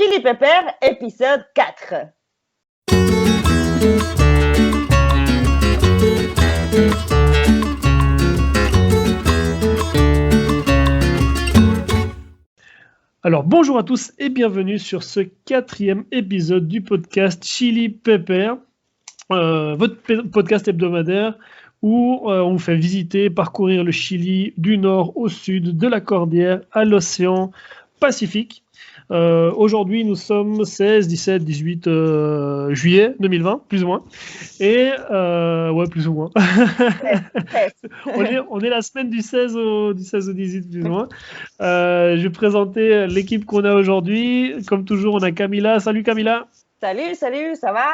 Chili Pepper, épisode 4. Alors bonjour à tous et bienvenue sur ce 4e épisode du podcast Chili Pepper, votre podcast hebdomadaire où on vous fait visiter, parcourir le Chili du nord au sud, de la Cordillère à l'océan Pacifique. Aujourd'hui, nous sommes 16, 17, 18 juillet 2020, plus ou moins. Et, ouais, plus ou moins. on est la semaine du 16 au 18, plus ou moins. Je vais présenter l'équipe qu'on a aujourd'hui. Comme toujours, on a Camila. Salut Camila. Salut, ça va?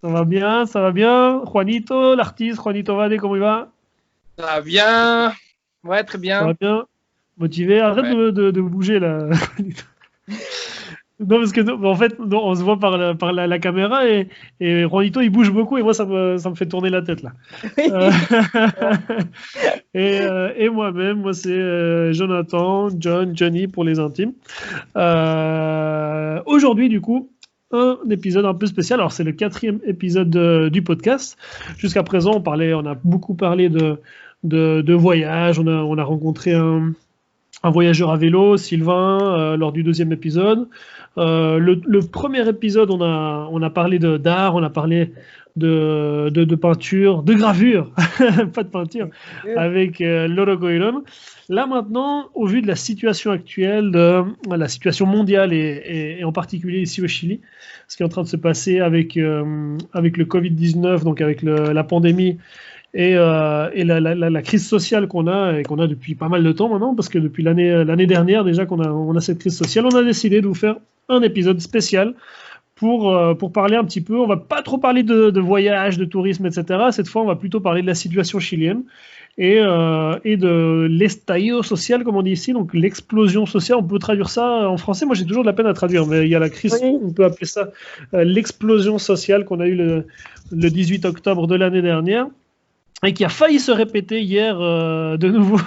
Ça va bien, ça va bien. Juanito, l'artiste, Juanito Vade, comment il va? Ça va bien. Ouais, très bien. Ça va bien. Motivé. Arrête de bouger là. Non, parce que en fait, on se voit par la caméra et Juanito il bouge beaucoup et moi ça me fait tourner la tête là. Et moi-même, c'est Jonathan, Johnny pour les intimes. Aujourd'hui, du coup, un épisode un peu spécial. Alors, c'est le 4e épisode du podcast. Jusqu'à présent, on a beaucoup parlé de voyage. On a rencontré un voyageur à vélo, Sylvain, lors du 2e épisode. Le premier épisode, on a parlé d'art, on a parlé de peinture, de gravure, pas de peinture, avec Loro Coilon. Là maintenant, au vu de la situation actuelle, de la situation mondiale et en particulier ici au Chili, ce qui est en train de se passer avec le Covid-19, donc avec la pandémie, et la crise sociale qu'on a depuis pas mal de temps maintenant, parce que depuis l'année dernière déjà qu'on a cette crise sociale, on a décidé de vous faire un épisode spécial pour parler un petit peu. On va pas trop parler de voyage, de tourisme, etc. Cette fois, on va plutôt parler de la situation chilienne et de l'estallido social, comme on dit ici, donc l'explosion sociale. On peut traduire ça en français. Moi, j'ai toujours de la peine à traduire, mais il y a la crise, oui. On peut appeler ça l'explosion sociale qu'on a eu le 18 octobre de l'année dernière. Et qui a failli se répéter hier de nouveau.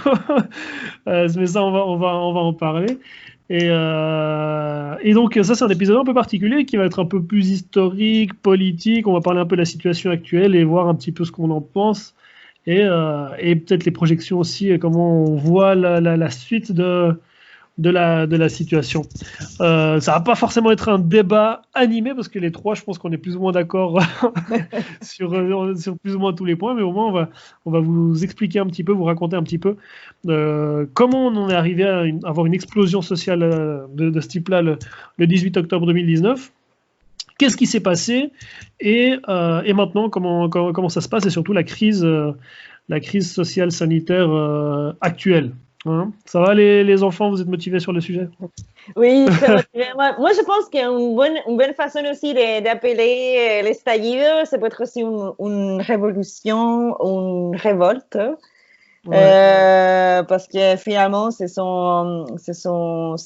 Mais ça, on va en parler. Et donc, ça, c'est un épisode un peu particulier qui va être un peu plus historique, politique. On va parler un peu de la situation actuelle et voir un petit peu ce qu'on en pense. Et peut-être les projections aussi, et comment on voit la suite de la situation. Ça va pas forcément être un débat animé parce que les trois, je pense qu'on est plus ou moins d'accord sur plus ou moins tous les points, mais au moins on va vous expliquer un petit peu, vous raconter un petit peu comment on en est arrivé à avoir une explosion sociale de ce type-là le 18 octobre 2019. Qu'est-ce qui s'est passé et maintenant comment ça se passe et surtout la crise sociale sanitaire actuelle. Hein, ça va les enfants, vous êtes motivés sur le sujet? Oui, moi je pense qu'une bonne façon aussi d'appeler l'estallido, ça peut être aussi une révolution, une révolte, ouais. Parce que finalement c'est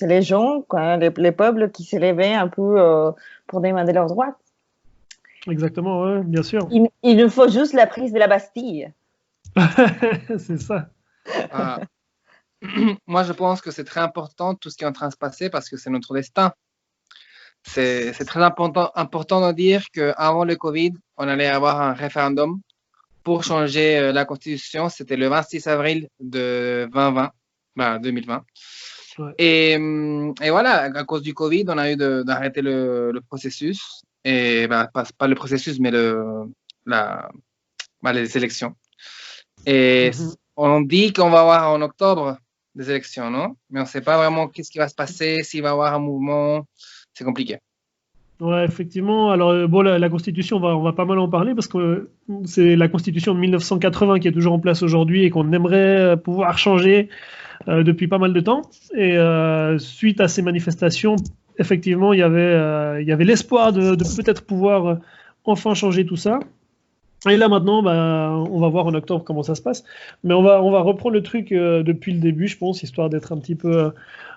les gens, quoi, les peuples qui se levaient un peu pour demander leurs droits. Exactement, ouais, bien sûr. Il nous faut juste la prise de la Bastille. C'est ça. Moi, je pense que c'est très important tout ce qui est en train de se passer parce que c'est notre destin. C'est très important de dire qu'avant le Covid, on allait avoir un référendum pour changer la Constitution. C'était le 26 avril de 2020. Ouais. Et voilà, à cause du Covid, on a eu d'arrêter le processus. Et pas le processus, mais les élections. Et on dit qu'on va avoir en octobre des élections, non? Mais on ne sait pas vraiment qu'est-ce qui va se passer, s'il va y avoir un mouvement. C'est compliqué. Ouais, effectivement. Alors, bon, la Constitution, on va pas mal en parler parce que c'est la Constitution de 1980 qui est toujours en place aujourd'hui et qu'on aimerait pouvoir changer depuis pas mal de temps. Et suite à ces manifestations, effectivement, il y avait l'espoir de peut-être pouvoir enfin changer tout ça. Et là maintenant, on va voir en octobre comment ça se passe. Mais on va reprendre le truc depuis le début, je pense, histoire d'être un petit peu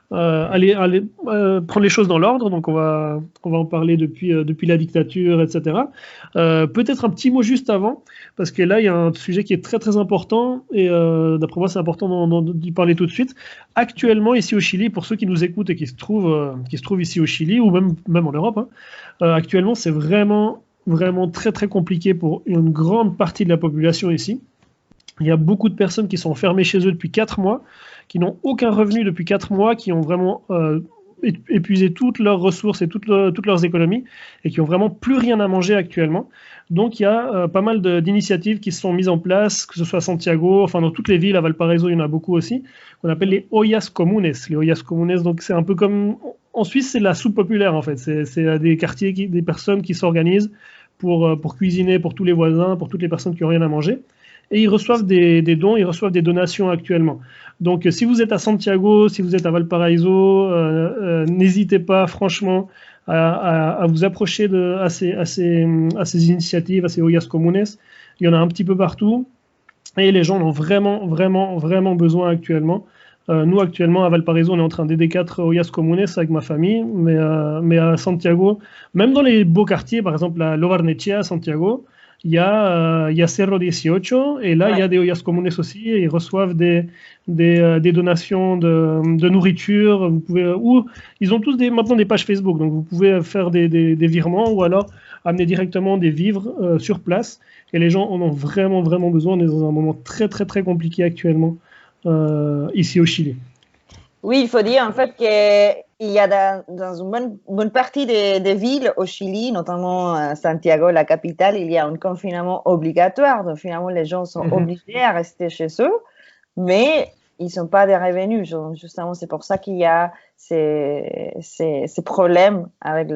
prendre les choses dans l'ordre. Donc on va en parler depuis la dictature, etc. Peut-être un petit mot juste avant, parce que là il y a un sujet qui est très très important et d'après moi c'est important d'y parler tout de suite. Actuellement ici au Chili, pour ceux qui nous écoutent et qui se trouvent ici au Chili ou même en Europe, actuellement c'est vraiment très très compliqué pour une grande partie de la population ici. Il y a beaucoup de personnes qui sont enfermées chez eux depuis 4 mois, qui n'ont aucun revenu depuis 4 mois, qui ont vraiment épuisé toutes leurs ressources et toutes leurs économies et qui ont vraiment plus rien à manger actuellement. Donc il y a pas mal d'initiatives qui se sont mises en place, que ce soit à Santiago, enfin dans toutes les villes, à Valparaiso il y en a beaucoup aussi, qu'on appelle les ollas comunes. Les ollas comunes, donc c'est un peu comme en Suisse, c'est la soupe populaire en fait. C'est des quartiers, des personnes qui s'organisent pour cuisiner pour tous les voisins, pour toutes les personnes qui n'ont rien à manger. Et ils reçoivent des dons, ils reçoivent des donations actuellement. Donc si vous êtes à Santiago, si vous êtes à Valparaiso, n'hésitez pas franchement à vous approcher à ces initiatives, à ces ollas comunes. Il y en a un petit peu partout et les gens en ont vraiment besoin actuellement. Nous actuellement à Valparaiso, on est en train d'aider 4 ollas comunes avec ma famille, mais à Santiago, même dans les beaux quartiers, par exemple à Lo Barnechea à Santiago, il y a Cerro 18 et là il y a des ollas comunes aussi et ils reçoivent des donations de nourriture. Ils ont tous maintenant des pages Facebook, donc vous pouvez faire des virements ou alors amener directement des vivres sur place et les gens en ont vraiment besoin. On est dans un moment très très très compliqué actuellement ici au Chili. Oui, il faut dire en fait qu'il y a dans une bonne partie des villes au Chili, notamment Santiago, la capitale, il y a un confinement obligatoire. Donc finalement, les gens sont obligés à rester chez eux, mais ils ne sont pas des revenus. Justement, c'est pour ça qu'il y a ces problèmes avec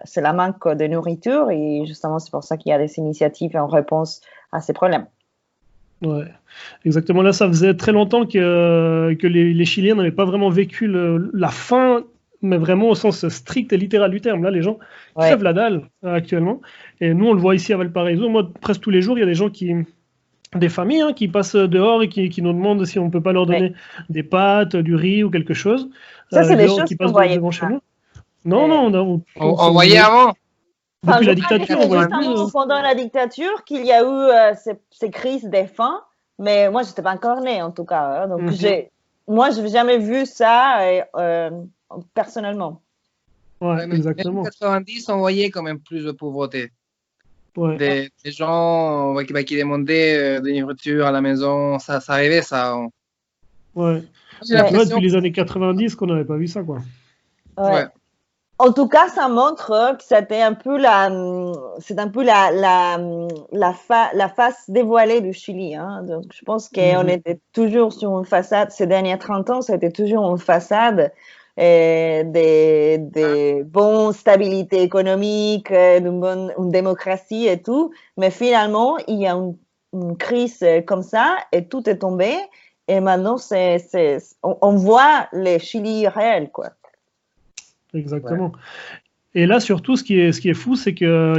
c'est la manque de nourriture et justement, c'est pour ça qu'il y a des initiatives en réponse à ces problèmes. Ouais, exactement. Là, ça faisait très longtemps que les Chiliens n'avaient pas vraiment vécu la faim, mais vraiment au sens strict et littéral du terme. Là, les gens crèvent la dalle actuellement. Et nous, on le voit ici à Valparaiso. Moi, presque tous les jours, il y a des gens des familles qui passent dehors et qui nous demandent si on ne peut pas leur donner des pâtes, du riz ou quelque chose. Ça, c'est des choses qui passent devant chez nous. Non, on voyait avant. Depuis la dictature, on voyait plus. Pendant la dictature, qu'il y a eu ces crises de faim, mais moi, je n'étais pas encore née, en tout cas. Donc, moi, je n'ai jamais vu ça personnellement. Ouais, exactement. En 90, on voyait quand même plus de pauvreté. Ouais. Des gens qui demandaient de nourriture à la maison, ça arrivait, ça. Ouais. Depuis les années 90 qu'on n'avait pas vu ça, quoi. Ouais. En tout cas, ça montre que c'était un peu la face dévoilée du Chili. Donc, je pense qu'on était toujours sur une façade, ces derniers 30 ans, ça a été toujours une façade des bonnes stabilités économiques, une démocratie et tout. Mais finalement, il y a une crise comme ça et tout est tombé. Et maintenant, on voit le Chili réel, quoi. Exactement. Ouais. Et là, surtout, ce qui est fou, c'est que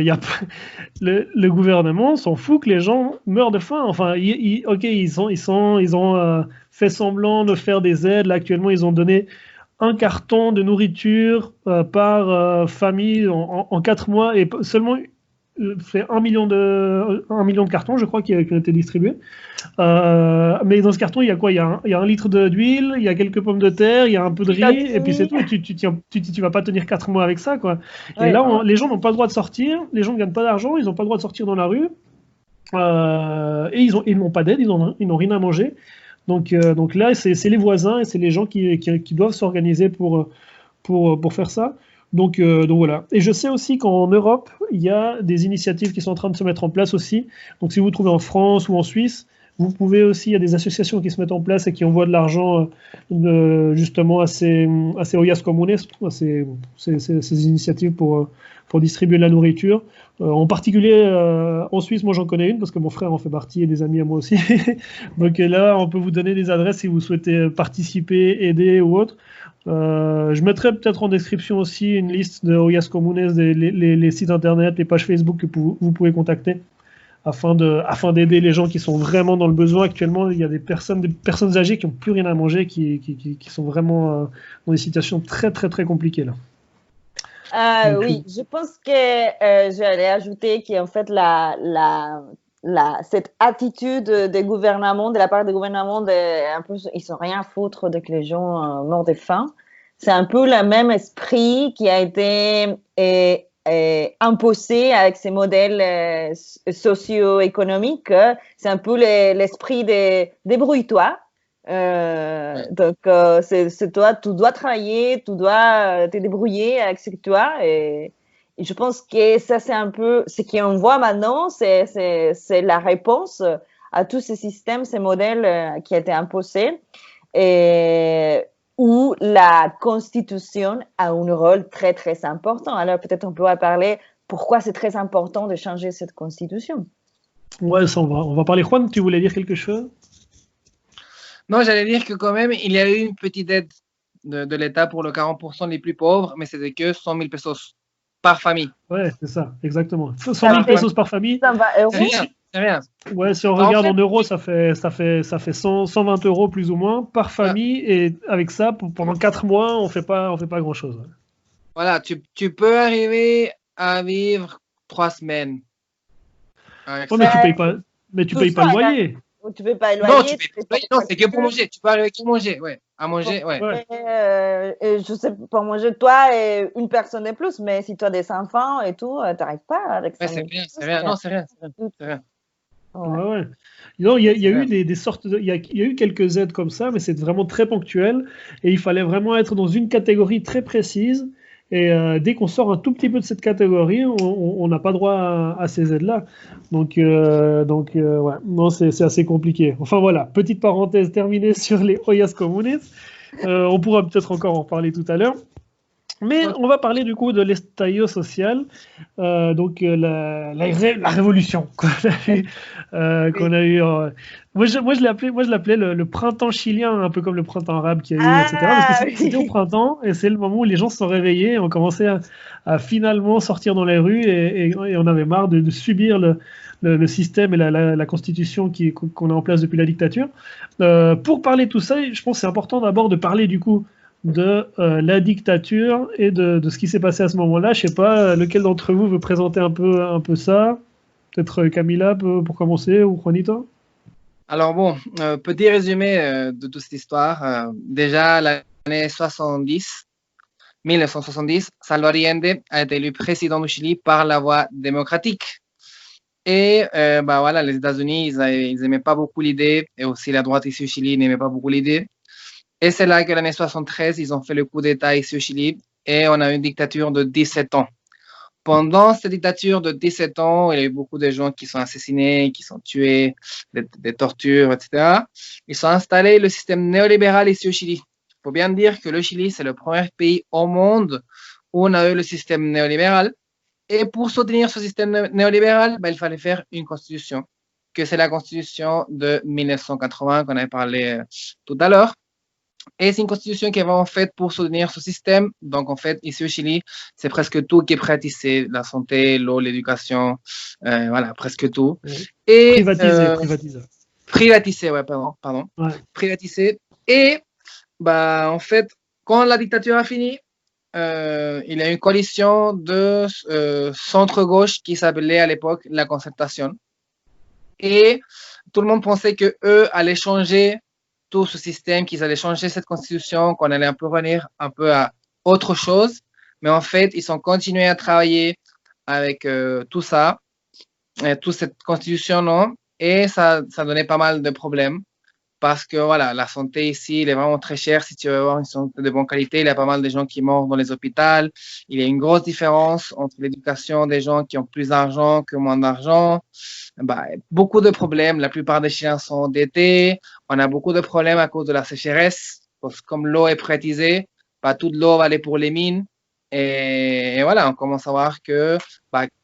le gouvernement s'en fout que les gens meurent de faim. Enfin, ils ont fait semblant de faire des aides. Là, actuellement, ils ont donné un carton de nourriture par famille en 4 mois et seulement fait 1 million de cartons, je crois, qui ont été distribués. Mais dans ce carton, il y a quoi? Il y a 1 litre d'huile, il y a quelques pommes de terre, il y a un peu de riz, et puis c'est tout. Et tu vas pas tenir 4 mois avec ça, quoi. Et là, les gens n'ont pas le droit de sortir, les gens ne gagnent pas d'argent, ils n'ont pas le droit de sortir dans la rue, et ils n'ont pas d'aide, ils n'ont rien à manger. Donc là, c'est les voisins et c'est les gens qui doivent s'organiser pour faire ça. Donc voilà. Et je sais aussi qu'en Europe, il y a des initiatives qui sont en train de se mettre en place aussi. Donc si vous vous trouvez en France ou en Suisse, vous pouvez aussi, il y a des associations qui se mettent en place et qui envoient de l'argent justement à ces ollas comunes, à ces initiatives pour distribuer de la nourriture. En particulier en Suisse, moi j'en connais une parce que mon frère en fait partie et des amis à moi aussi. Donc là, on peut vous donner des adresses si vous souhaitez participer, aider ou autre. Je mettrai peut-être en description aussi une liste de ollas comunes, les sites internet, les pages Facebook que vous pouvez contacter afin d'aider les gens qui sont vraiment dans le besoin. Actuellement, il y a des personnes âgées qui n'ont plus rien à manger, qui sont vraiment dans des situations très, très, très compliquées, là. Oui, je pense que j'allais ajouter qu'en fait, cette attitude des gouvernements, de la part des gouvernements, un peu, ils sont rien à foutre de que les gens meurent de faim. C'est un peu le même esprit qui a été imposé avec ces modèles socio-économiques. C'est un peu l'esprit de débrouille-toi. Donc, c'est toi, tu dois travailler, tu dois te débrouiller avec ce que tu as. Et je pense que ça, c'est un peu ce qu'on voit maintenant, c'est la réponse à tous ces systèmes, ces modèles qui ont été imposés, et où la Constitution a un rôle très, très important. Alors, peut-être on pourra parler pourquoi c'est très important de changer cette Constitution. Ouais, ça, on va parler. Juan, tu voulais dire quelque chose? Non, j'allais dire que quand même, il y a eu une petite aide de l'État pour les 40% les plus pauvres, mais c'était que 100 000 pesos par famille. Ouais, c'est ça, exactement. 100 000 pesos par famille. 120 euros. C'est rien. Ouais, si on regarde en euros, ça fait 120 euros plus ou moins par famille. Et avec ça, pendant 4 mois, on fait pas grand-chose. Voilà, tu peux arriver à vivre 3 semaines. Ouais, mais tu payes pas le loyer. Tu peux pas éloigner. Non, tu payes pas. Non, c'est que pour manger. Tu peux arriver qu'à manger, ouais. À manger, ouais. Je sais, pour manger, toi et une personne de plus, mais si tu as des enfants et tout, tu n'arrives pas avec ça. Ouais, c'est rien. Non, c'est rien. Ouais. Non, il y a eu des sortes il y a eu quelques aides comme ça, mais c'est vraiment très ponctuel. Et il fallait vraiment être dans une catégorie très précise. Et dès qu'on sort un tout petit peu de cette catégorie, on n'a pas droit à ces aides-là. Donc ouais, non, c'est assez compliqué. Enfin voilà, petite parenthèse terminée sur les ollas comunes. On pourra peut-être encore en parler tout à l'heure. Mais on va parler du coup de l'estallido social, donc la révolution qu'on a eu. Moi, je l'appelais le printemps chilien, un peu comme le printemps arabe qu'il y a eu, etc. Parce que c'était au printemps et c'est le moment où les gens se sont réveillés et ont commencé à finalement sortir dans les rues et on avait marre de subir le système et la constitution qu'on a en place depuis la dictature. Pour parler de tout ça, je pense que c'est important d'abord de parler du coup de la dictature et de ce qui s'est passé à ce moment-là. Je sais pas, lequel d'entre vous veut présenter un peu ça? Peut-être Camila pour commencer ou Juanito? Alors bon, petit résumé de toute cette histoire. Déjà, l'année 1970, Salvador Allende a été élu président du Chili par la voie démocratique. Et voilà, les États-Unis, ils n'aimaient pas beaucoup l'idée, et aussi la droite ici au Chili n'aimait pas beaucoup l'idée. Et c'est là que l'année 73, ils ont fait le coup d'État ici au Chili et on a une dictature de 17 ans. Pendant cette dictature de 17 ans, il y a eu beaucoup de gens qui sont assassinés, qui sont tués, des tortures, etc. Ils ont installé le système néolibéral ici au Chili. Il faut bien dire que le Chili, c'est le premier pays au monde où on a eu le système néolibéral. Et pour soutenir ce système néolibéral, il fallait faire une constitution, que c'est la constitution de 1980 qu'on avait parlé tout à l'heure. Et c'est une constitution qui est vraiment faite pour soutenir ce système. Donc, en fait, ici au Chili, c'est presque tout qui est privatisé. La santé, l'eau, l'éducation, voilà, presque tout. Et, privatisé, ouais, pardon. Ouais. Privatisé. Et, en fait, quand la dictature a fini, il y a une coalition de centre-gauche qui s'appelait à l'époque la Concertation. Et tout le monde pensait qu'eux allaient changer tout ce système, qu'ils allaient changer cette constitution, qu'on allait un peu revenir un peu à autre chose. Mais en fait, ils ont continué à travailler avec tout ça, toute cette constitution, non, et ça donnait pas mal de problèmes. Parce que voilà, la santé ici, elle est vraiment très chère. Si tu veux avoir une santé de bonne qualité, il y a pas mal de gens qui meurent dans les hôpitaux. Il y a une grosse différence entre l'éducation des gens qui ont plus d'argent que moins d'argent. Beaucoup de problèmes. La plupart des Chiliens sont endettés. On a beaucoup de problèmes à cause de la sécheresse. Parce que comme l'eau est privatisée, toute l'eau va aller pour les mines. Et voilà, on commence à voir que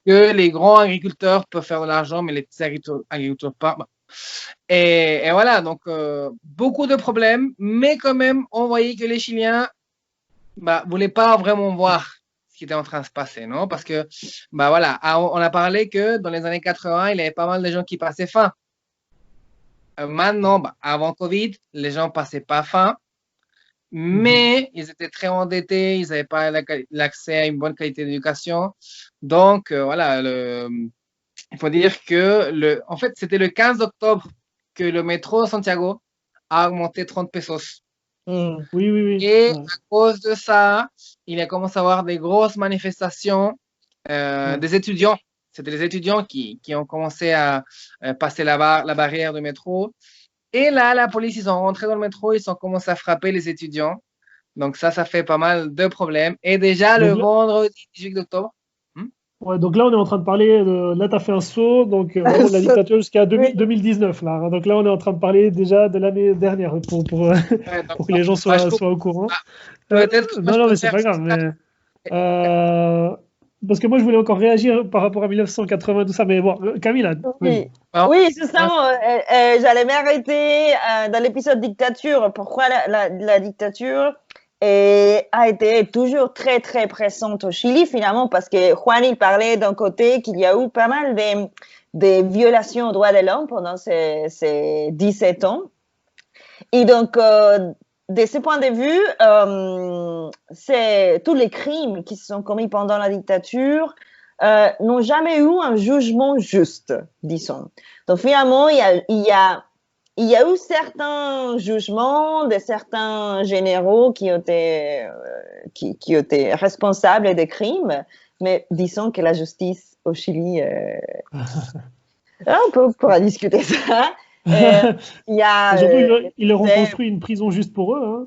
les grands agriculteurs peuvent faire de l'argent, mais les petits agriculteurs pas. Et voilà, donc beaucoup de problèmes, mais quand même, on voyait que les Chiliens voulaient pas vraiment voir ce qui était en train de se passer, non? Parce que, bah voilà, on a parlé que dans les années 80, il y avait pas mal de gens qui passaient faim. Maintenant, bah, avant Covid, les gens passaient pas faim, mais ils étaient très endettés, ils n'avaient pas l'accès à une bonne qualité d'éducation. Donc, voilà, il faut dire que, en fait, c'était le 15 octobre que le métro Santiago a augmenté 30 pesos. Oui, oui, oui. Et à cause de ça, il a commencé à avoir des grosses manifestations des étudiants. C'était les étudiants qui ont commencé à passer la barrière du métro. Et là, la police, ils sont rentrés dans le métro, ils ont commencé à frapper les étudiants. Donc ça fait pas mal de problèmes. Et déjà, le vendredi 18 octobre. Ouais, donc là, on est en train de parler là, tu as fait un saut, donc vraiment de la dictature jusqu'à 2019. Là. Donc là, on est en train de parler déjà de l'année dernière pour que les gens soient au courant. Peut-être non, mais c'est pas grave. Mais, parce que moi, je voulais encore réagir par rapport à 1980, tout ça. Mais bon, Camille, là. Oui, justement, j'allais m'arrêter dans l'épisode dictature. Pourquoi la dictature a été toujours très, très présente au Chili, finalement, parce que Juan, il parlait d'un côté qu'il y a eu pas mal de violations aux droits de l'homme pendant ces 17 ans. Et donc, de ce point de vue, c'est tous les crimes qui se sont commis pendant la dictature n'ont jamais eu un jugement juste, disons. Donc, finalement, il y a eu certains jugements de certains généraux qui étaient responsables des crimes, mais disons que la justice au Chili, on pourra discuter ça. Surtout, ils leur ont construit une prison juste pour eux. Hein.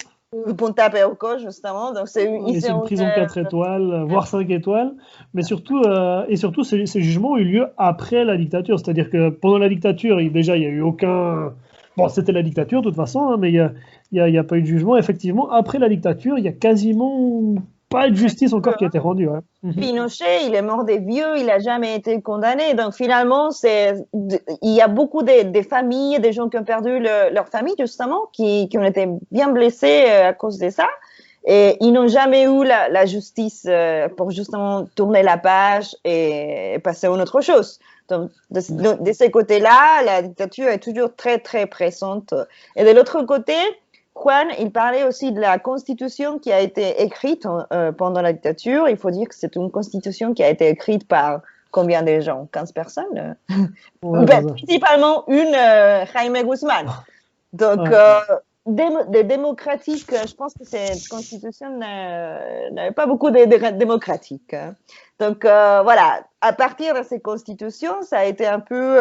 Punta Peuco, justement. Donc c'est une prison 4 étoiles, voire 5 étoiles. Mais surtout, ces jugements ont eu lieu après la dictature. C'est-à-dire que pendant la dictature, déjà, il n'y a eu aucun... Bon, c'était la dictature, de toute façon, hein, mais il n'y a pas eu de jugement. Effectivement, après la dictature, il n'y a quasiment pas de justice encore qui a été rendue. Hein. Pinochet, il est mort des vieux, il n'a jamais été condamné. Donc, finalement, il y a beaucoup de familles, des gens qui ont perdu leur famille, justement, qui ont été bien blessés à cause de ça. Et ils n'ont jamais eu la justice pour justement tourner la page et passer à une autre chose. Donc, de ce côté-là, la dictature est toujours très, très présente. Et de l'autre côté, Juan, il parlait aussi de la constitution qui a été écrite pendant la dictature. Il faut dire que c'est une constitution qui a été écrite par combien de gens? 15 personnes? Principalement Jaime Guzmán. Donc, des démocratiques, je pense que cette constitution n'avait pas beaucoup de démocratiques. Hein. Donc, voilà, à partir de ces constitutions, ça a été un peu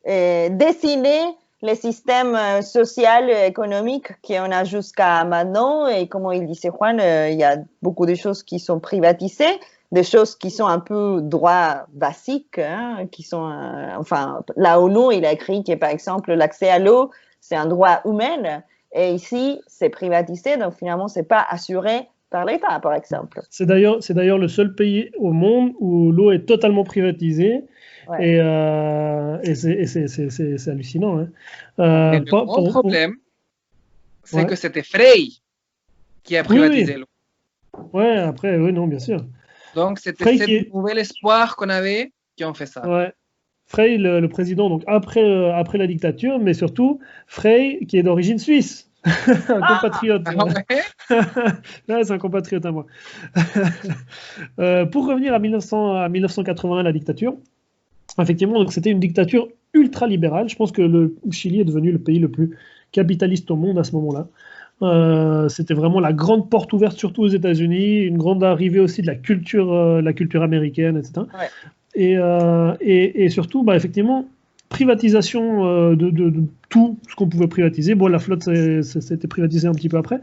dessiné les systèmes social et économiques qu'on a jusqu'à maintenant. Et comme il disait Juan, il y a beaucoup de choses qui sont privatisées, des choses qui sont un peu droits basiques, hein, qui sont, enfin, la ONU, il a écrit que, par exemple, l'accès à l'eau, c'est un droit humain. Et ici, c'est privatisé, donc finalement, c'est pas assuré par l'État, par exemple. C'est d'ailleurs le seul pays au monde où l'eau est totalement privatisée. Ouais. Et c'est hallucinant. Hein. Le gros problème, c'est que c'était Frei qui a privatisé l'eau. Ouais, après, oui, non, bien sûr. Donc, c'était ce nouvel espoir qu'on avait qui ont fait ça. Ouais. Frei, le président, donc après la dictature, mais surtout Frei, qui est d'origine suisse. Un compatriote. Ouais, c'est un compatriote à moi. Pour revenir à 1981, la dictature, effectivement, donc c'était une dictature ultra-libérale. Je pense que le Chili est devenu le pays le plus capitaliste au monde à ce moment-là. C'était vraiment la grande porte ouverte, surtout aux États-Unis, une grande arrivée aussi de la culture américaine, etc. Ouais. Et surtout, bah, effectivement, privatisation de tout ce qu'on pouvait privatiser. Bon, la flotte, c'était privatisé un petit peu après.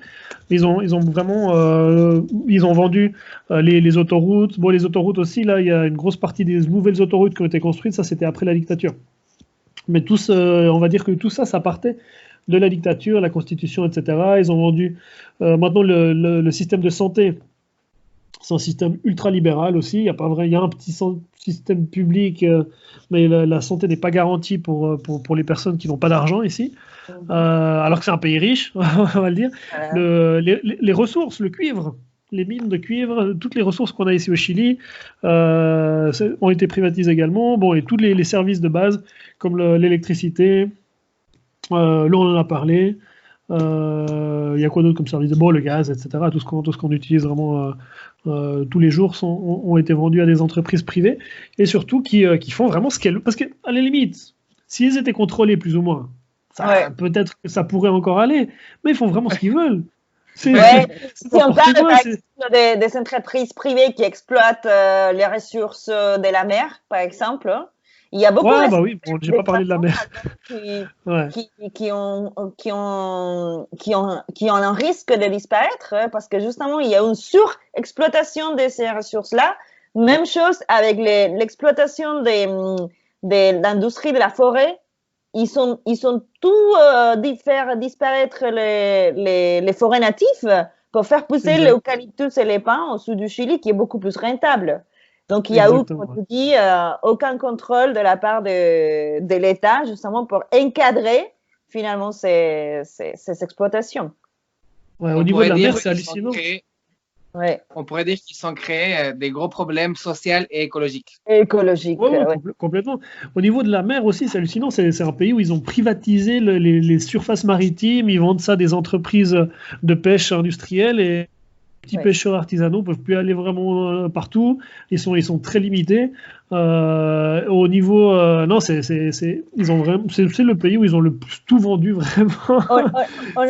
Ils ont vraiment, ils ont vendu les autoroutes. Bon, les autoroutes aussi, là, il y a une grosse partie des nouvelles autoroutes qui ont été construites. Ça, c'était après la dictature. Mais on va dire que tout ça, ça partait de la dictature, la constitution, etc. Ils ont vendu maintenant le système de santé. C'est un système ultra-libéral aussi. Il y a un petit système public, mais la santé n'est pas garantie pour les personnes qui n'ont pas d'argent ici. Alors que c'est un pays riche, on va le dire. Les ressources, le cuivre les mines de cuivre, toutes les ressources qu'on a ici au Chili ont été privatisées également. Bon, et tous les services de base, comme l'électricité, l'eau, on en a parlé. Il y a quoi d'autre comme service? Bon, le gaz, etc. Tout ce qu'on utilise vraiment tous les jours ont été vendus à des entreprises privées et surtout qui font vraiment ce qu'elles... Parce qu'à la limite, s'ils étaient contrôlés plus ou moins, peut-être que ça pourrait encore aller, mais ils font vraiment ce qu'ils veulent. Si on parle des entreprises privées qui exploitent les ressources de la mer, par exemple, il y a beaucoup j'ai pas parlé de la mer. Qui ont un risque de disparaître parce que justement, il y a une surexploitation de ces ressources-là. Même chose avec l'exploitation de l'industrie de la forêt. Ils sont tous faire disparaître les forêts natives pour faire pousser l'eucalyptus et les pins au sud du Chili, qui est beaucoup plus rentable. Donc, il y a eu, comme tu dis, aucun contrôle de la part de l'État, justement, pour encadrer, finalement, ces exploitations. Au niveau de la mer, c'est hallucinant. On pourrait dire qu'ils ont créé des gros problèmes sociaux et écologiques. Complètement. Au niveau de la mer aussi, c'est hallucinant. C'est un pays où ils ont privatisé les surfaces maritimes. Ils vendent ça à des entreprises de pêche industrielle et les petits pêcheurs artisanaux ne peuvent plus aller vraiment partout. Ils sont très limités. Au niveau... non, c'est le pays où ils ont le plus tout vendu, vraiment. On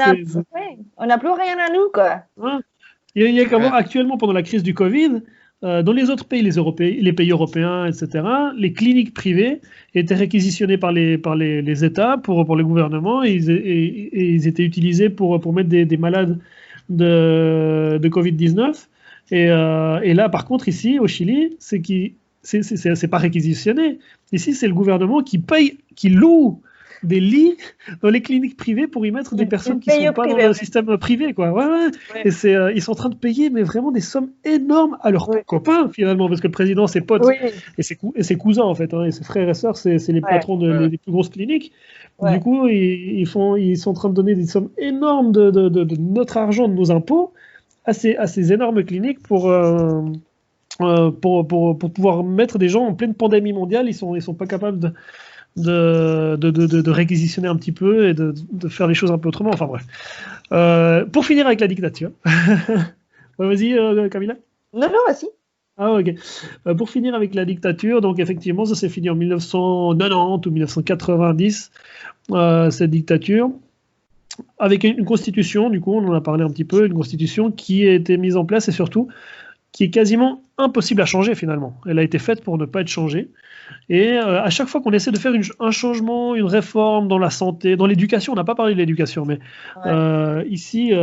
n'a plus rien à nous, quoi. Il y a qu'à voir actuellement, pendant la crise du Covid, dans les autres pays, les pays européens, etc., les cliniques privées étaient réquisitionnées par les États, pour les gouvernements, et ils étaient utilisés pour mettre des malades de Covid-19. Et là, par contre, ici, au Chili, c'est pas réquisitionné. Ici, c'est le gouvernement qui loue des lits dans les cliniques privées pour y mettre des personnes qui ne sont pas dans le système privé, quoi. Et ils sont en train de payer, mais vraiment des sommes énormes à leurs copains, finalement, parce que le président, ses potes et ses cousins, en fait, et ses frères et sœurs, c'est les patrons des plus grosses cliniques. Du coup, ils sont en train de donner des sommes énormes de notre argent, de nos impôts, à ces énormes cliniques pour pouvoir mettre des gens en pleine pandémie mondiale. Ils sont pas capables de réquisitionner un petit peu et de faire les choses un peu autrement. Enfin bref. Pour finir avec la dictature. Vas-y, Camilla. Non, vas-y. Ah, ok. Pour finir avec la dictature, donc effectivement, ça s'est fini en 1990 ou 1990, cette dictature, avec une constitution, du coup, on en a parlé un petit peu, une constitution qui a été mise en place et surtout qui est quasiment impossible à changer finalement. Elle a été faite pour ne pas être changée. Et à chaque fois qu'on essaie de faire un changement, une réforme dans la santé, dans l'éducation, on n'a pas parlé de l'éducation, mais ici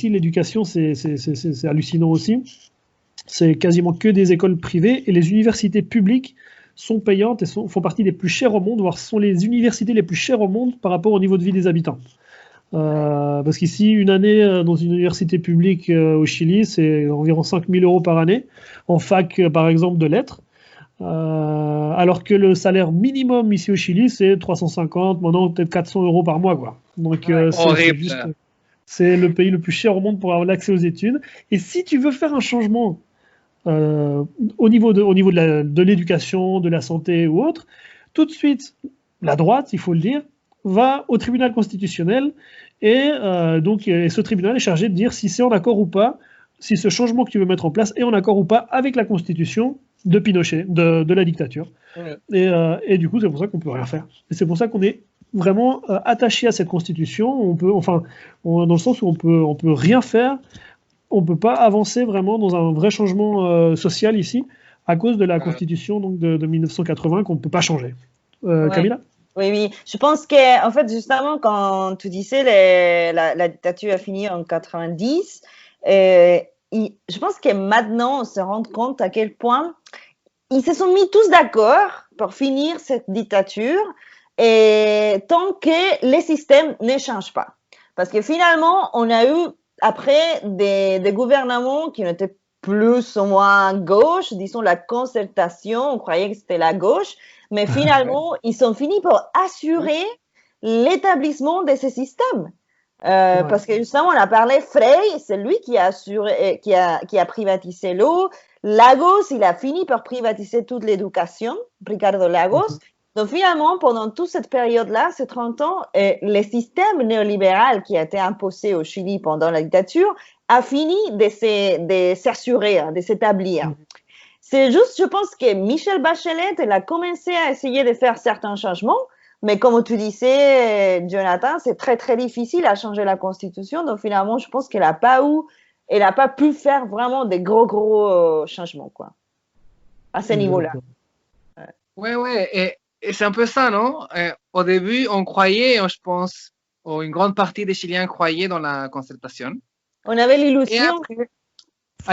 l'éducation, c'est hallucinant aussi. C'est quasiment que des écoles privées et les universités publiques sont payantes et font partie des plus chères au monde, voire sont les universités les plus chères au monde par rapport au niveau de vie des habitants. Parce qu'ici, une année dans une université publique au Chili, c'est environ 5 000 € par année, en fac par exemple de lettres, alors que le salaire minimum ici au Chili, c'est 350, maintenant peut-être 400 € par mois, quoi. Donc c'est le pays le plus cher au monde pour avoir l'accès aux études. Et si tu veux faire un changement au niveau de l'éducation, de la santé ou autre, tout de suite, la droite, il faut le dire, va au tribunal constitutionnel et ce tribunal est chargé de dire si c'est en accord ou pas, si ce changement que tu veux mettre en place est en accord ou pas avec la constitution de Pinochet, de la dictature. Et du coup, c'est pour ça qu'on peut rien faire. Et c'est pour ça qu'on est vraiment attaché à cette constitution. Dans le sens où on peut rien faire, on peut pas avancer vraiment dans un vrai changement social ici à cause de la constitution donc de 1980 qu'on ne peut pas changer. Camilla? Oui. Je pense que, en fait, justement, quand tu disais la dictature a fini en 90, je pense que maintenant, on se rend compte à quel point ils se sont mis tous d'accord pour finir cette dictature et tant que les systèmes ne changent pas. Parce que finalement, on a eu, après, des gouvernements qui n'étaient plus ou moins gauche, disons la concertation, on croyait que c'était la gauche, mais finalement, ils sont finis pour assurer l'établissement de ces systèmes. Parce que justement, on a parlé Frey, c'est lui qui a assuré, qui a privatisé l'eau. Lagos, il a fini par privatiser toute l'éducation, Ricardo Lagos. Donc finalement, pendant toute cette période-là, ces 30 ans, le système néolibéral qui a été imposé au Chili pendant la dictature a fini de s'assurer, de s'établir. C'est juste, je pense que Michelle Bachelet, elle a commencé à essayer de faire certains changements, mais comme tu disais, Jonathan, c'est très, très difficile à changer la Constitution. Donc finalement, je pense qu'elle n'a pas pu faire vraiment des gros changements, quoi, à ce niveau-là. Ouais, et c'est un peu ça, non? Au début, on croyait, je pense, ou une grande partie des Chiliens croyaient dans la concertation. On avait l'illusion.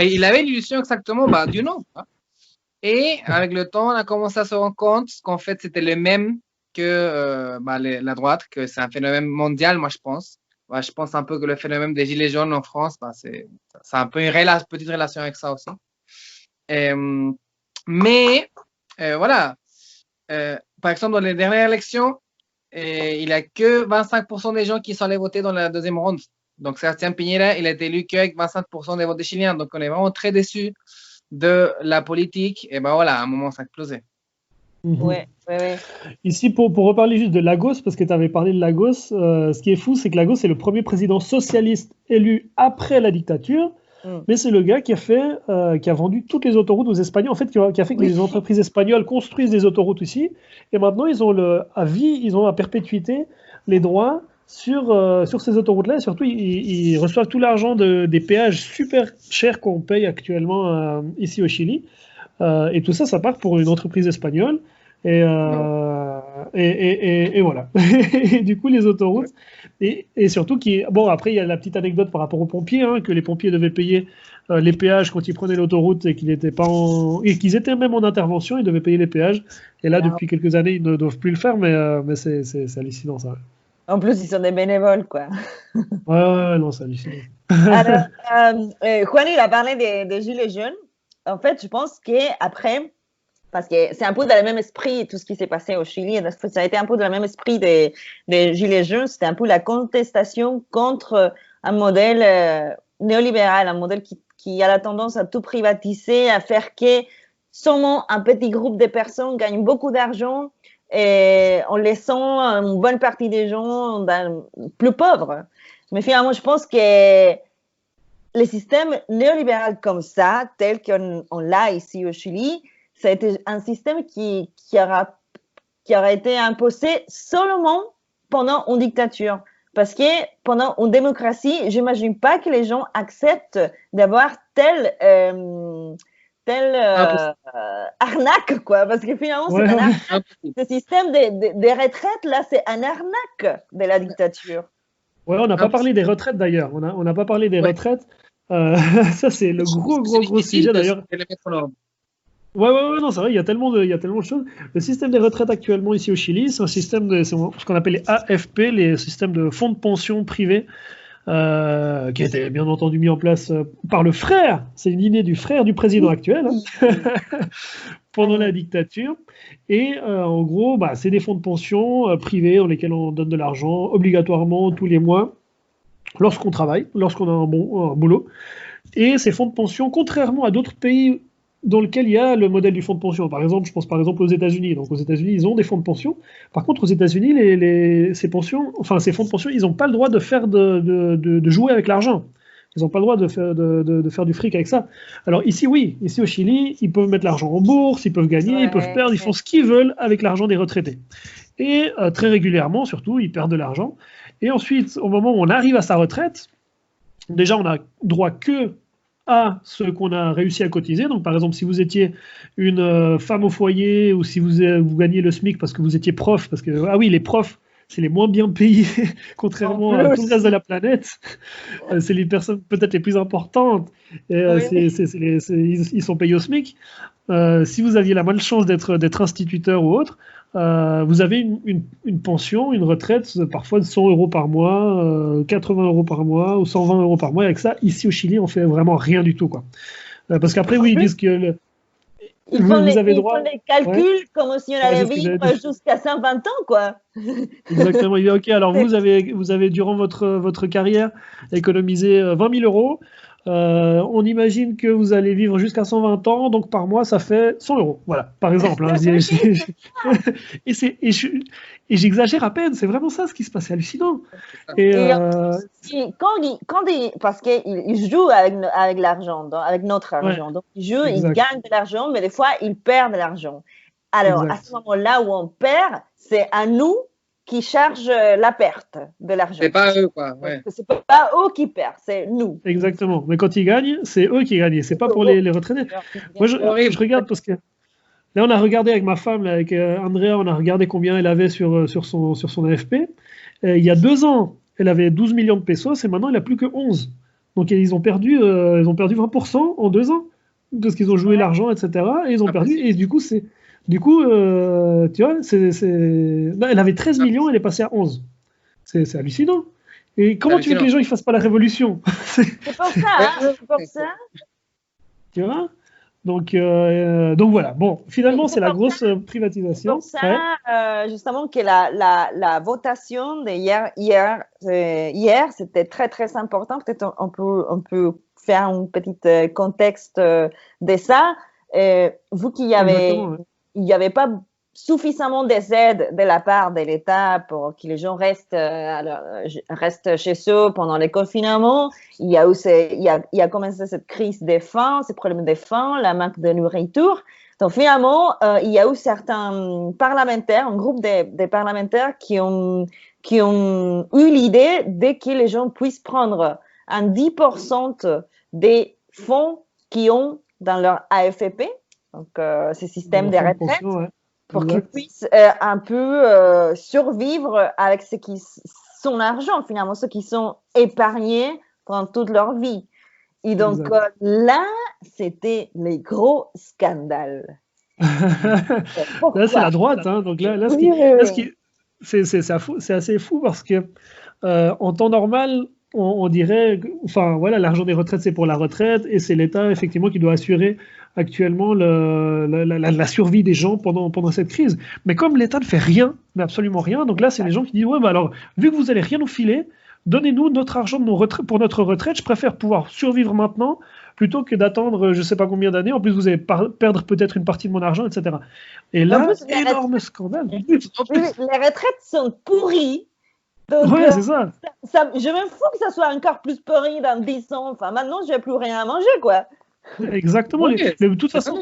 Il avait l'illusion exactement du non. Hein. Et avec le temps, on a commencé à se rendre compte qu'en fait, c'était le même que la droite, que c'est un phénomène mondial, moi, je pense. Je pense un peu que le phénomène des Gilets jaunes en France, c'est un peu une petite relation avec ça aussi. Mais, voilà. Par exemple, dans les dernières élections, il n'y a que 25% des gens qui sont allés voter dans la deuxième ronde. Donc, Sébastien Piñera, il a été élu qu'avec 25% des votes des Chiliens. Donc, on est vraiment très déçus de la politique. Et ben voilà, à un moment, ça a explosé. Ouais. Ici, pour reparler juste de Lagos, parce que tu avais parlé de Lagos, ce qui est fou, c'est que Lagos est le premier président socialiste élu après la dictature. Mais c'est le gars qui a vendu toutes les autoroutes aux Espagnols, en fait, qui a fait que les entreprises espagnoles construisent des autoroutes ici. Et maintenant, ils ont à perpétuité les droits sur ces autoroutes-là. Et surtout, ils reçoivent tout l'argent des péages super chers qu'on paye actuellement ici au Chili. Et tout ça, ça part pour une entreprise espagnole. Et voilà. Et du coup, les autoroutes. Et surtout, après, il y a la petite anecdote par rapport aux pompiers, que les pompiers devaient payer les péages quand ils prenaient l'autoroute et qu'ils étaient même en intervention, ils devaient payer les péages. Et là, depuis quelques années, ils ne doivent plus le faire, mais c'est hallucinant, ça. En plus, ils sont des bénévoles, quoi. Ouais, non, c'est hallucinant. Alors, Juan, il a parlé des Gilets jaunes. En fait, je pense qu'après, parce que c'est un peu dans le même esprit, tout ce qui s'est passé au Chili, ça a été un peu dans le même esprit des Gilets jaunes, c'était un peu la contestation contre un modèle néolibéral, un modèle qui a la tendance à tout privatiser, à faire que seulement un petit groupe de personnes gagnent beaucoup d'argent et en laissant une bonne partie des gens plus pauvres. Mais finalement, je pense que les systèmes néolibéraux comme ça, tel qu'on l'a ici au Chili, ça a été un système qui aura été imposé seulement pendant une dictature. Parce que pendant une démocratie, j'imagine pas que les gens acceptent d'avoir telle arnaque, quoi. Parce que finalement, c'est un arnaque. Ce système des retraites, là, c'est un arnaque de la dictature. Ouais, on n'a pas parlé des retraites, d'ailleurs. On n'a pas parlé des retraites. Ça, c'est le gros sujet, d'ailleurs. Ouais, non, c'est vrai, il y a tellement de choses. Le système des retraites actuellement ici au Chili, c'est un système c'est ce qu'on appelle les AFP, les systèmes de fonds de pension privés, qui a été bien entendu mis en place par le frère, c'est une idée du frère du président actuel, pendant la dictature. Et en gros, c'est des fonds de pension privés dans lesquels on donne de l'argent obligatoirement tous les mois lorsqu'on travaille, lorsqu'on a un boulot. Et ces fonds de pension, contrairement à d'autres pays dans lequel il y a le modèle du fonds de pension. Par exemple, je pense par exemple aux États-Unis. Donc aux États-Unis, ils ont des fonds de pension. Par contre, aux États-Unis, ces fonds de pension, ils n'ont pas le droit de jouer avec l'argent. Ils n'ont pas le droit de faire du fric avec ça. Alors ici, oui. Ici au Chili, ils peuvent mettre l'argent en bourse, ils peuvent gagner, ils peuvent perdre, ils font ce qu'ils veulent avec l'argent des retraités. Et très régulièrement, surtout, ils perdent de l'argent. Et ensuite, au moment où on arrive à sa retraite, déjà, on n'a droit que à ce qu'on a réussi à cotiser. Donc, par exemple, si vous étiez une femme au foyer ou si vous gagnez le SMIC parce que vous étiez prof, parce que, les profs, c'est les moins bien payés, contrairement à tout le reste de la planète. C'est les personnes peut-être les plus importantes. Ils sont payés au SMIC. Si vous aviez la malchance d'être instituteur ou autre, vous avez une pension, une retraite, parfois de 100 € par mois, 80 € par mois ou 120 € par mois. Et avec ça, ici au Chili, on fait vraiment rien du tout, quoi. Parce qu'après, ils disent que Ils vous font avez ils droit. font des calculs comme si on Ouais, allait c'est ce que j'allais vivre dire. jusqu'à 120 ans, quoi. Exactement. Il dit, OK, alors vous avez durant votre carrière économisé 20 000 euros. On imagine que vous allez vivre jusqu'à 120 ans, donc par mois, ça fait 100 euros. Voilà, par exemple. Hein, et j'exagère à peine, c'est vraiment ça ce qui se passe, c'est hallucinant. Et Et parce qu'ils jouent avec l'argent, avec notre ouais, argent. Donc, ils jouent, ils exact, gagnent de l'argent, mais des fois, ils perdent de l'argent. Alors, à ce exact. moment-là où on perd, c'est à nous qui charge la perte de l'argent. C'est pas eux, quoi. Donc, Ouais. c'est pas eux qui perdent, c'est nous. Exactement. Mais quand ils gagnent, c'est eux qui gagnent. C'est pas pour les retraités. Moi, je regarde parce que là, on a regardé avec ma femme, là, avec Andrea, on a regardé combien elle avait sur son AFP. Il y a 2 ans, elle avait 12 millions de pesos et maintenant, elle a plus que 11. Donc, ils ont perdu 20% en 2 ans parce qu'ils ont joué l'argent, etc. Et ils ont perdu. Et du coup, tu vois, non, elle avait 13 millions, elle est passée à 11. C'est hallucinant. Et comment tu veux que les gens ne fassent pas la révolution? C'est pour ça, hein, c'est pour ça. Tu vois? Donc voilà. Bon, finalement, c'est la grosse privatisation. C'est pour ça, justement, que la votation de hier, c'était très, très important. Peut-être on peut faire un petit contexte de ça. Vous qui il n'y avait pas suffisamment des aides de la part de l'État pour que les gens restent chez eux pendant les confinements. Il y a commencé cette crise des faim, ces problèmes de faim, la manque de nourriture. Donc finalement, il y a eu certains parlementaires, un groupe de parlementaires qui ont eu l'idée de que les gens puissent prendre un 10% des fonds qu'ils ont dans leur AFP, donc ce système de retraite, pour qu'ils puissent un peu survivre avec son argent, finalement, ceux qui sont épargnés pendant toute leur vie. Et donc là, c'était les gros scandales. Là, c'est la droite. Hein, donc là, c'est assez fou parce que en temps normal, on dirait, enfin voilà, l'argent des retraites, c'est pour la retraite et c'est l'État effectivement qui doit assurer actuellement la survie des gens pendant cette crise. Mais comme l'État ne fait rien, mais absolument rien, donc là, c'est les gens qui disent, ouais, bah alors, vu que vous allez rien nous filer, donnez-nous notre argent pour notre retraite, je préfère pouvoir survivre maintenant plutôt que d'attendre je ne sais pas combien d'années. En plus, vous allez perdre peut-être une partie de mon argent, etc. Et là, énorme scandale. Les retraites sont pourries. Donc, ouais, c'est ça. Je me fous que ça soit encore plus pourri dans 10 ans. Enfin, maintenant, je n'ai plus rien à manger, quoi. Exactement. De toute façon,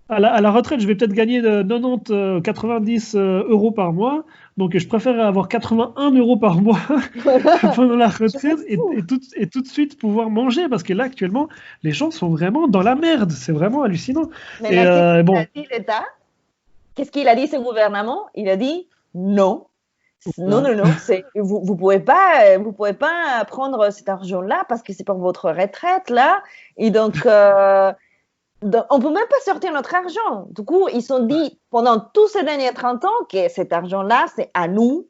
à la retraite, je vais peut-être gagner 90 euros par mois. Donc, je préfère avoir 81 euros par mois pendant la retraite et tout de suite pouvoir manger. Parce que là, actuellement, les gens sont vraiment dans la merde. C'est vraiment hallucinant. Mais qu'est-ce qu'il a dit l'État? Qu'est-ce qu'il a dit ce gouvernement? Il a dit non. Non. Vous pouvez pas prendre cet argent-là parce que c'est pour votre retraite, là. Et donc, on peut même pas sortir notre argent. Du coup, ils se sont dit pendant tous ces derniers 30 ans que cet argent-là, c'est à nous.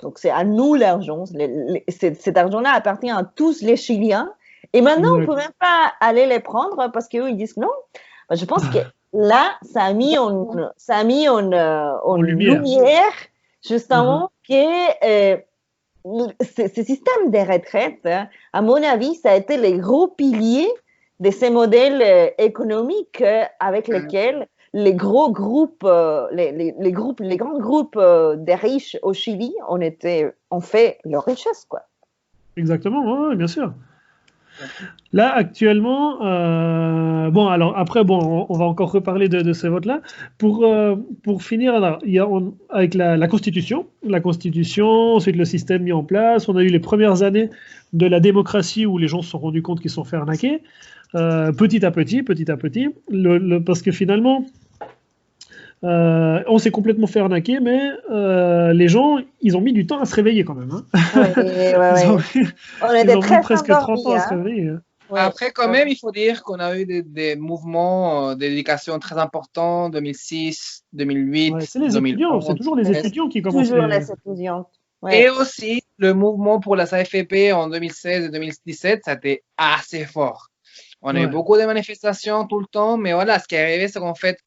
Donc, c'est à nous l'argent. Cet argent-là appartient à tous les Chiliens. Et maintenant, on peut même pas aller les prendre parce qu'eux, ils disent non. Je pense que là, ça a mis en lumière justement que ce système de retraite, à mon avis, ça a été les gros piliers de ces modèles économiques avec lesquels les gros groupes, les grands groupes des riches au Chili ont fait leur richesse, quoi. Exactement, ouais, bien sûr. Là, actuellement, bon, alors après, bon, on va encore reparler de ce vote-là. Pour finir, alors, il y a avec la Constitution, ensuite le système mis en place. On a eu les premières années de la démocratie où les gens se sont rendus compte qu'ils se sont fait arnaquer. Petit à petit, parce que finalement, on s'est complètement fait arnaquer, mais les gens, ils ont mis du temps à se réveiller quand même. Hein. On était très presque 30 ans à se réveiller. Hein. Ouais. Après, quand même, il faut dire qu'on a eu des mouvements d'éducation très importants, 2006, 2008, ouais, c'est les 2011. Étudiants, c'est toujours les étudiants qui commencent. Toujours les étudiants. Ouais. Et aussi, le mouvement pour la AFP en 2016 et 2017, ça a été assez fort. On a eu beaucoup de manifestations tout le temps, mais voilà, ce qui est arrivé, c'est qu'en fait,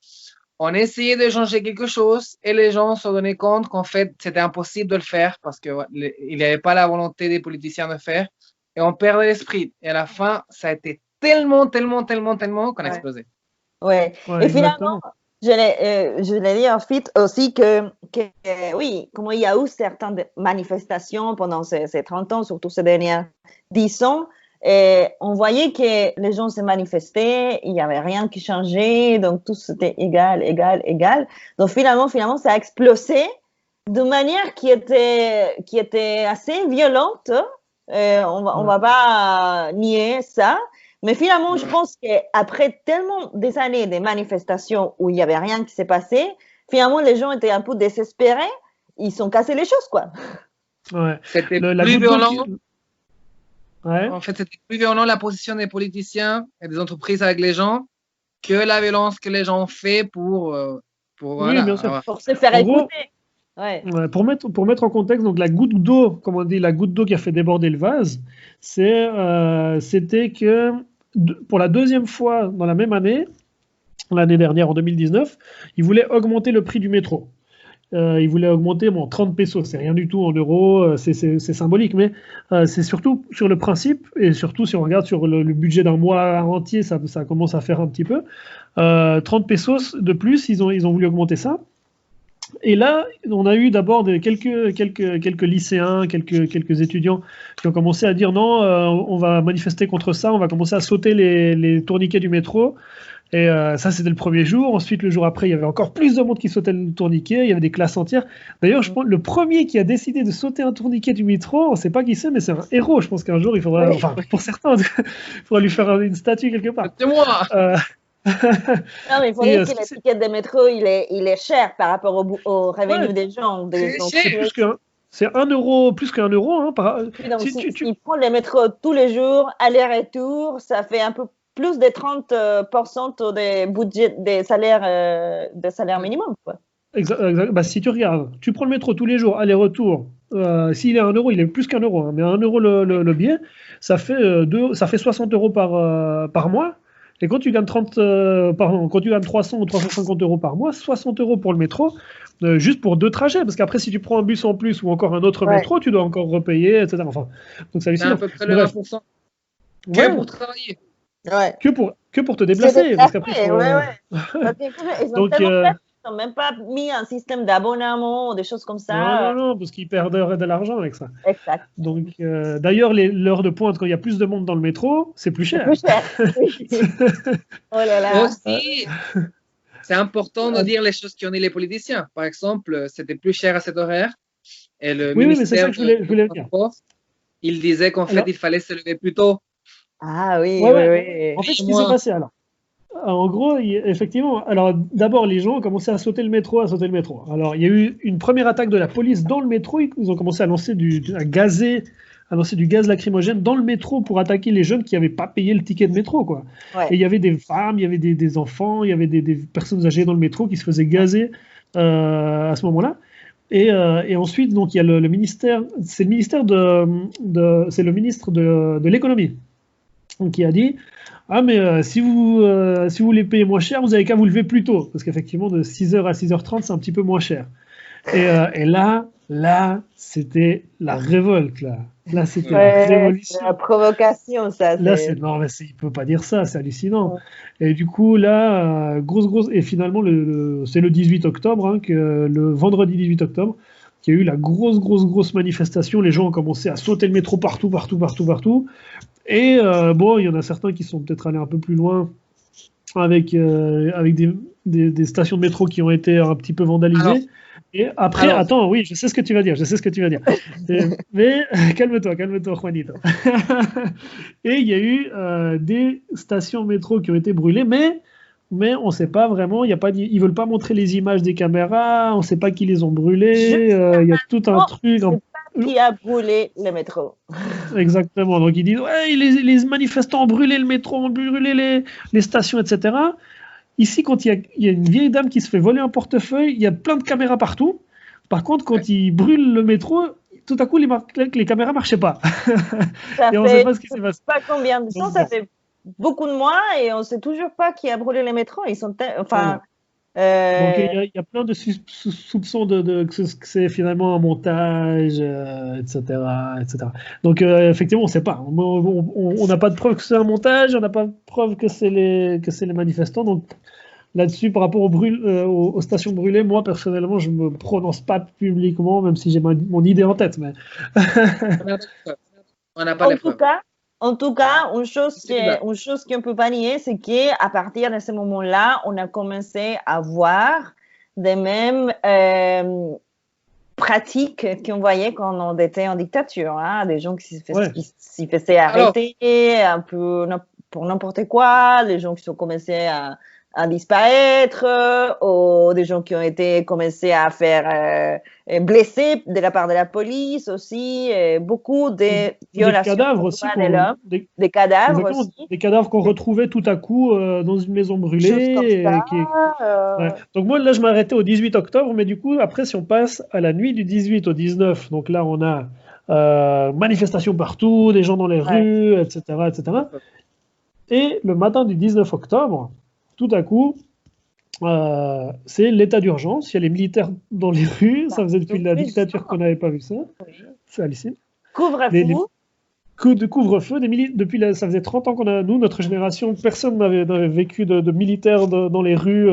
on essayait de changer quelque chose et les gens se donnaient compte qu'en fait, c'était impossible de le faire parce qu'il n'y avait pas la volonté des politiciens de faire et on perdait l'esprit. Et à la fin, ça a été tellement qu'on a explosé. Ouais. Et finalement, je l'ai dit ensuite aussi que oui, comme il y a eu certaines manifestations pendant ces 30 ans, surtout ces dernières 10 ans, et on voyait que les gens se manifestaient, il n'y avait rien qui changeait, donc tout c'était égal. Donc finalement, ça a explosé de manière qui était assez violente. On va pas nier ça. Mais finalement, je pense qu'après tellement des années de manifestations où il n'y avait rien qui s'est passé, finalement, les gens étaient un peu désespérés. Ils sont cassés les choses, quoi. Ouais. C'était plus violent. Ouais. En fait, c'était plus violent la position des politiciens et des entreprises avec les gens que la violence que les gens ont fait pour oui, bien sûr. Pour se faire écouter. Ouais, pour mettre en contexte, donc la goutte d'eau, comme on dit, la goutte d'eau qui a fait déborder le vase, c'était que pour la deuxième fois dans la même année, l'année dernière en 2019, ils voulaient augmenter le prix du métro. Ils voulaient augmenter 30 pesos, c'est rien du tout en euros, c'est symbolique, mais c'est surtout sur le principe, et surtout si on regarde sur le budget d'un mois entier, ça commence à faire un petit peu. 30 pesos de plus, ils ont voulu augmenter ça. Et là, on a eu d'abord quelques lycéens, quelques étudiants qui ont commencé à dire non, on va manifester contre ça, on va commencer à sauter les tourniquets du métro. Et ça, c'était le premier jour. Ensuite, le jour après, il y avait encore plus de monde qui sautait le tourniquet. Il y avait des classes entières. D'ailleurs, je pense le premier qui a décidé de sauter un tourniquet du métro, on ne sait pas qui c'est, mais c'est un héros. Je pense qu'un jour, il faudra, enfin, pour certains, il faudra lui faire une statue quelque part. C'est moi. Non, mais il faut dire que le ticket de métro, il est cher par rapport au revenu des gens. C'est 1 euro, plus qu'un euro. Hein, donc, si tu prends le métro tous les jours, aller-retour, ça fait un peu plus de 30% des budgets des salaires minimum. Quoi. Exact. Bah, si tu regardes, tu prends le métro tous les jours, aller-retour, s'il est à 1 euro, il est plus qu'un euro, hein, mais à 1 euro le billet, ça fait 60 euros par mois. Et quand tu gagnes quand tu gagnes 300 ou 350 euros par mois, 60 euros pour le métro, juste pour 2 trajets. Parce qu'après, si tu prends un bus en plus ou encore un autre métro, tu dois encore repayer, etc. Enfin, donc ça c'est à peu près le 20%. Que pour travailler. Ouais. Que pour te déplacer. Parce qu'après, donc, ils n'ont même pas mis un système d'abonnement ou des choses comme ça. Non, parce qu'ils perdent de l'argent avec ça. Exact. Donc, d'ailleurs, l'heure de pointe, quand il y a plus de monde dans le métro, c'est plus cher. C'est plus cher. Oh là là. Aussi, c'est important de dire les choses qui ont dit les politiciens. Par exemple, c'était plus cher à cet horaire. Et le ministère mais c'est ça que je voulais dire. Il disait qu'en fait, il fallait se lever plus tôt. Ah oui. En fait, ce qui s'est passé alors. En gros, effectivement, alors d'abord les gens ont commencé à sauter le métro. Alors il y a eu une première attaque de la police dans le métro, ils ont commencé à lancer du gaz lacrymogène dans le métro pour attaquer les jeunes qui n'avaient pas payé le ticket de métro, quoi. Ouais. Et il y avait des femmes, il y avait des enfants, il y avait des personnes âgées dans le métro qui se faisaient gazer à ce moment-là. Et ensuite, donc il y a le ministère, c'est le ministère c'est le ministre de l'économie qui a dit ah mais si vous voulez payer moins cher, vous avez qu'à vous lever plus tôt, parce qu'effectivement de 6h à 6h30 c'est un petit peu moins cher. Et là c'était la révolte là c'était la révolution. La provocation ça. Là non mais il peut pas dire ça, c'est hallucinant. Ouais. Et du coup là grosse et finalement c'est le 18 octobre hein, que le vendredi 18 octobre qu'il y a eu la grosse manifestation, les gens ont commencé à sauter le métro partout. Et bon, il y en a certains qui sont peut-être allés un peu plus loin avec des stations de métro qui ont été un petit peu vandalisées. Et après, attends, oui, je sais ce que tu vas dire. Mais calme-toi, Juanito. Et il y a eu des stations de métro qui ont été brûlées, mais on ne sait pas vraiment, ils veulent pas montrer les images des caméras, on ne sait pas qui les ont brûlées, il y a tout un truc. Qui a brûlé le métro. Exactement. Donc ils disent ouais, les manifestants ont brûlé le métro, ont brûlé les stations, etc. Ici, quand il y a une vieille dame qui se fait voler un portefeuille, il y a plein de caméras partout. Par contre, quand ils brûlent le métro, tout à coup, les caméras marchaient pas. Et on ne sait pas ce qui s'est passé. Pas combien de temps, ça fait beaucoup de mois et on ne sait toujours pas qui a brûlé les métros. Ils sont, enfin, Donc il y a plein de soupçons que c'est finalement un montage, etc., etc. Donc effectivement, on ne sait pas. On n'a pas de preuve que c'est un montage, on n'a pas de preuve que c'est les manifestants. Donc là-dessus, par rapport aux stations brûlées, moi personnellement, je ne me prononce pas publiquement, même si j'ai mon idée en tête. Mais On n'a pas les preuves. En tout cas, une chose qu'on ne peut pas nier, c'est qu'à partir de ce moment-là, on a commencé à voir des mêmes pratiques qu'on voyait quand on était en dictature. Hein, des gens qui s'y faisaient arrêter un peu pour n'importe quoi, les gens qui ont commencé à disparaître, ou des gens qui ont été commencés à faire blesser de la part de la police aussi, beaucoup de violations des cadavres aussi, des cadavres aussi. Des cadavres qu'on retrouvait tout à coup dans une maison brûlée. Donc moi là je m'arrêtais au 18 octobre, mais du coup après si on passe à la nuit du 18 au 19, donc là on a manifestations partout, des gens dans les rues, etc., etc. Et le matin du 19 octobre, tout à coup, c'est l'état d'urgence. Il y a les militaires dans les rues. Ça faisait depuis la dictature qu'on n'avait pas vu ça. C'est hallucinant. Couvre-feu. De couvre-feu. Ça faisait 30 ans nous, notre génération, personne n'avait vécu de militaires dans les rues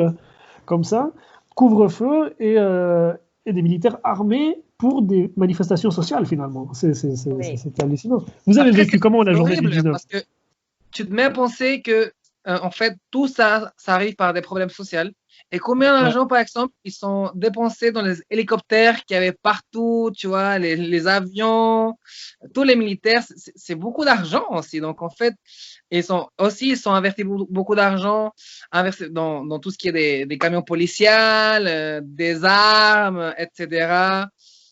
comme ça. Couvre-feu et des militaires armés pour des manifestations sociales, finalement. C'était hallucinant. Vous avez vécu comment la journée du 19 ? Parce que tu te mets à penser que en fait, tout ça arrive par des problèmes sociaux. Et combien d'argent, par exemple, ils sont dépensés dans les hélicoptères qu'il y avait partout, tu vois, les avions, tous les militaires, c'est beaucoup d'argent aussi. Donc, en fait, ils sont investis beaucoup d'argent dans tout ce qui est des camions policiers, des armes, etc.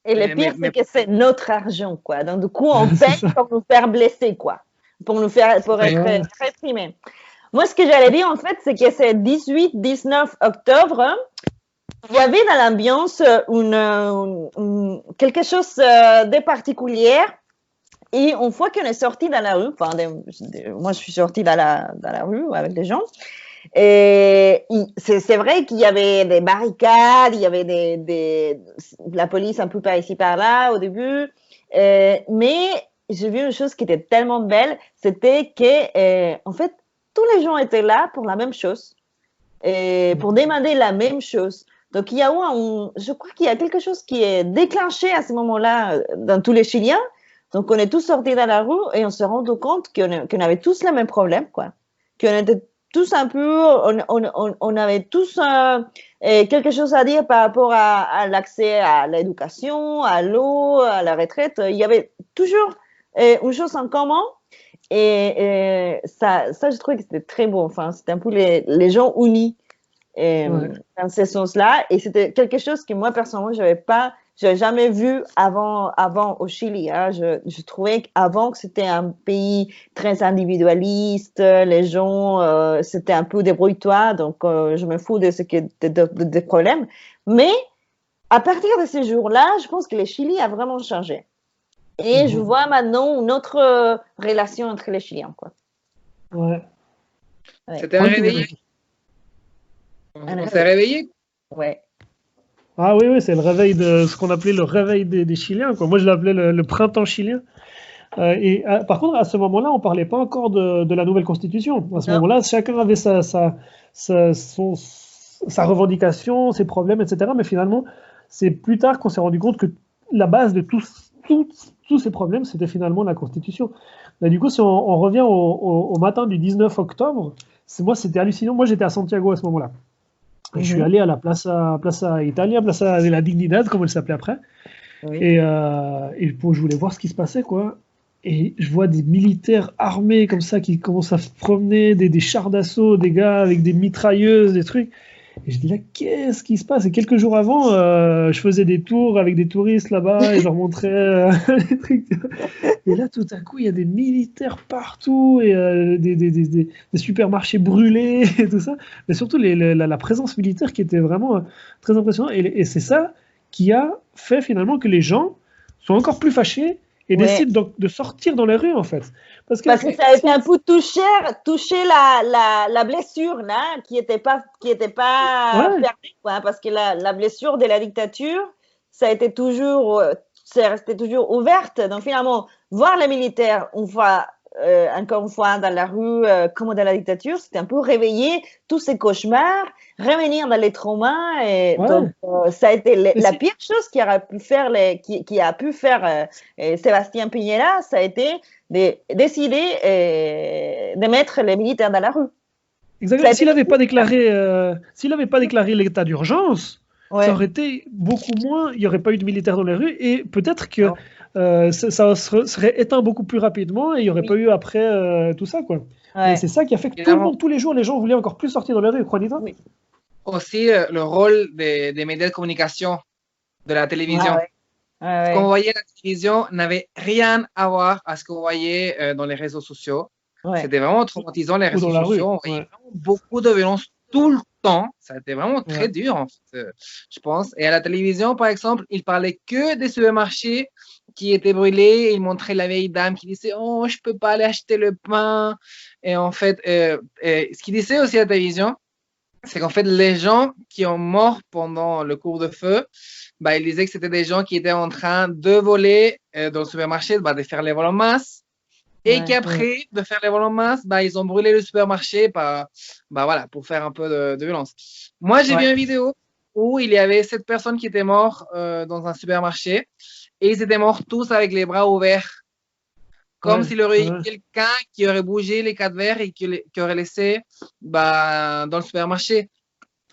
Et le pire, c'est que c'est notre argent, quoi. Donc, du coup, on paye pour nous faire blesser, quoi. Pour être réprimés. Moi, ce que j'allais dire, en fait, c'est que c'est 18-19 octobre, il y avait dans l'ambiance quelque chose de particulier. Et une fois qu'on est sorti dans la rue, moi, je suis sortie dans la rue avec des gens, et c'est vrai qu'il y avait des barricades, il y avait la police un peu par ici, par là, au début, mais j'ai vu une chose qui était tellement belle, c'était que, en fait, tous les gens étaient là pour la même chose, et pour demander la même chose. Donc, il y a je crois qu'il y a quelque chose qui est déclenché à ce moment-là dans tous les Chiliens. Donc, on est tous sortis dans la rue et on s'est rendu compte qu'on avait tous le même problème, quoi. Qu'on était tous un peu, on avait tous quelque chose à dire par rapport à l'accès à l'éducation, à l'eau, à la retraite. Il y avait toujours une chose en commun. Et ça, je trouvais que c'était très beau. Enfin, c'était un peu les gens unis dans ce sens-là. Et c'était quelque chose que moi, personnellement, j'avais jamais vu avant au Chili. Hein. Je trouvais qu'avant que c'était un pays très individualiste, les gens, c'était un peu débrouille-toi. Donc, je me fous de ce qui est des problèmes. Mais à partir de ces jours-là, je pense que le Chili a vraiment changé. Et je vois maintenant une autre relation entre les Chiliens, quoi. Ouais. C'était réveillé. On s'est réveillé. Ouais. Ah oui, c'est le réveil de ce qu'on appelait le réveil des Chiliens, quoi. Moi, je l'appelais le printemps chilien. Par contre, à ce moment-là, on ne parlait pas encore de la nouvelle constitution. À ce moment-là, chacun avait sa revendication, ses problèmes, etc. Mais finalement, c'est plus tard qu'on s'est rendu compte que la base de tous ces problèmes, c'était finalement la Constitution. Mais du coup, si on revient au matin du 19 octobre, c'était hallucinant. Moi, j'étais à Santiago à ce moment-là. Je suis allé à la Plaza Italia, Plaza de la Dignidad, comme elle s'appelait après. Oui. Et je voulais voir ce qui se passait, quoi. Et je vois des militaires armés comme ça qui commencent à se promener, des chars d'assaut, des gars avec des mitrailleuses, des trucs. Et je dis là, qu'est-ce qui se passe? Et quelques jours avant, je faisais des tours avec des touristes là-bas et je leur montrais les trucs. Et là, tout à coup, il y a des militaires partout et des supermarchés brûlés et tout ça. Mais surtout, la présence militaire qui était vraiment très impressionnante. Et c'est ça qui a fait finalement que les gens sont encore plus fâchés et décide donc de sortir dans les rues, en fait. Parce que ça a été un peu toucher la blessure, là, qui n'était pas fermée, quoi, parce que la blessure de la dictature, ça a été toujours, c'est resté toujours ouverte. Donc finalement, voir les militaires encore une fois dans la rue, comme dans la dictature, c'était un peu réveiller tous ces cauchemars, revenir dans les traumas. Et donc, ça a été la pire chose qui a pu faire Sébastien Piñera, ça a été de décider de mettre les militaires dans la rue. Exactement. S'il n'avait pas déclaré l'état d'urgence, ça aurait été beaucoup moins. Il n'y aurait pas eu de militaires dans les rues et peut-être que ça serait éteint beaucoup plus rapidement et il n'y aurait pas eu après tout ça, quoi. Et c'est ça qui a fait que tout le monde, tous les jours, les gens voulaient encore plus sortir dans les rues, Juanita. Oui. Aussi, le rôle des médias de communication, de la télévision. Ce qu'on voyait à la télévision n'avait rien à voir à ce qu'on voyait dans les réseaux sociaux. C'était vraiment traumatisant, les réseaux sociaux. On voyait vraiment beaucoup de violence tout le temps. Ça a été vraiment très dur, en fait, je pense. Et à la télévision, par exemple, ils parlaient que des supermarchés qui étaient brûlés. Ils montraient la vieille dame qui disait « Oh, je peux pas aller acheter le pain ». Et en fait, ce qu'ils disaient aussi à la télévision, c'est qu'en fait, les gens qui ont mort pendant le couvre-feu, ils disaient que c'était des gens qui étaient en train de voler dans le supermarché, de faire les vols en masse. Et qu'après de faire les vols en masse, ils ont brûlé le supermarché pour faire un peu de violence. Moi, j'ai vu une vidéo où il y avait 7 personnes qui étaient mortes dans un supermarché et ils étaient morts tous avec les bras ouverts. Comme s'il y aurait eu quelqu'un qui aurait bougé les 4 verres et qui aurait laissé dans le supermarché.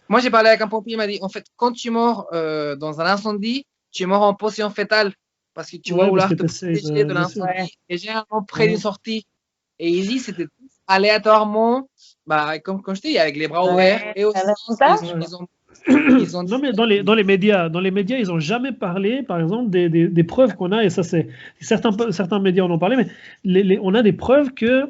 Moi, j'ai parlé avec un pompier, il m'a dit, en fait, quand tu mors dans un incendie, tu es mort en position fétale parce que tu vas vouloir te protéger de l'incendie et généralement près d'une sortie. Et il dit, c'était aléatoirement, comme je dis, avec les bras ouverts et aussi, non, mais dans les médias, ils n'ont jamais parlé, par exemple, des preuves qu'on a, et ça, c'est certains médias en ont parlé, mais on a des preuves que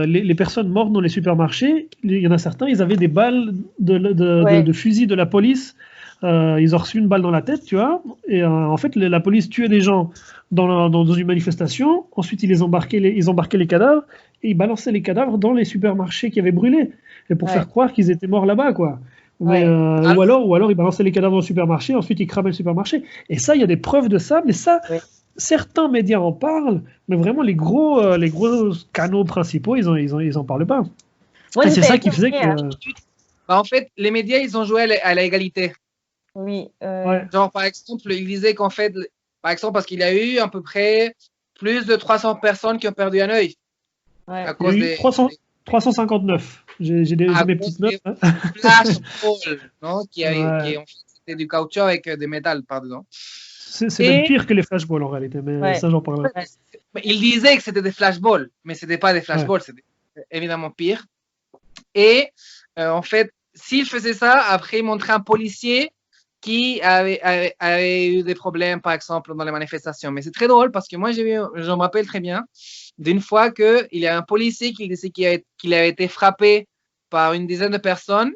les personnes mortes dans les supermarchés, il y en a certains, ils avaient des balles de fusil de la police. Ils ont reçu une balle dans la tête, tu vois, et en fait, la police tuait des gens dans une manifestation. Ensuite, ils embarquaient les cadavres et ils balançaient les cadavres dans les supermarchés qui avaient brûlé, et pour faire croire qu'ils étaient morts là-bas, quoi. Mais, ou alors ils balançaient les cadavres dans le supermarché, ensuite ils cramaient le supermarché. Et ça, il y a des preuves de ça, mais ça, certains médias en parlent, mais vraiment les gros canaux principaux, ils en parlent pas. Et c'est ça qui faisait que... en fait, les médias, ils ont joué à l'égalité. Oui. Genre, par exemple, ils disaient qu'en fait, par exemple, parce qu'il y a eu à peu près plus de 300 personnes qui ont perdu un œil. À cause des 359. J'ai mes petites notes. Flashball, non, qui en fait, c'était du caoutchouc avec des métals par-dedans. C'est même pire que les flashballs en réalité, mais ça j'en parlerai. Il disait que c'était des flashballs, mais ce n'était pas des flashballs, c'était évidemment pire. Et en fait, s'il faisait ça, après il montrait un policier qui avait eu des problèmes, par exemple, dans les manifestations. Mais c'est très drôle parce que moi, je me rappelle très bien d'une fois qu'il y a un policier qui disait qu'il avait été frappé par une dizaine de personnes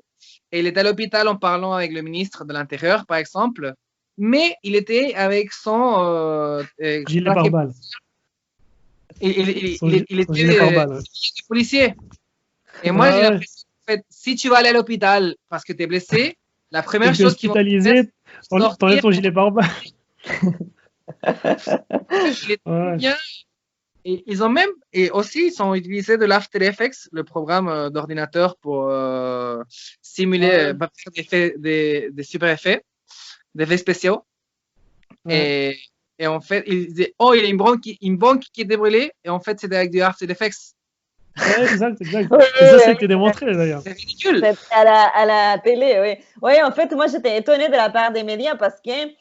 et il était à l'hôpital en parlant avec le ministre de l'Intérieur, par exemple, mais il était avec son gilet pare-balles. Il était policier. Et moi, j'ai l'impression en fait, si tu vas aller à l'hôpital parce que tu es blessé, la première chose qu'ils vont faire, t'enlèves ton gilet pare-balles. Il est bien. Et ils ont utilisé de l'After Effects, le programme d'ordinateur pour simuler des super effets, des effets spéciaux. Et en fait, ils disaient, oh, il y a une banque qui est débrûlée, et en fait, c'était avec du After Effects. Ouais, exact. Et ça, c'était démontré d'ailleurs. C'est ridicule. À la télé, oui. Oui, en fait, moi, j'étais étonnée de la part des médias parce que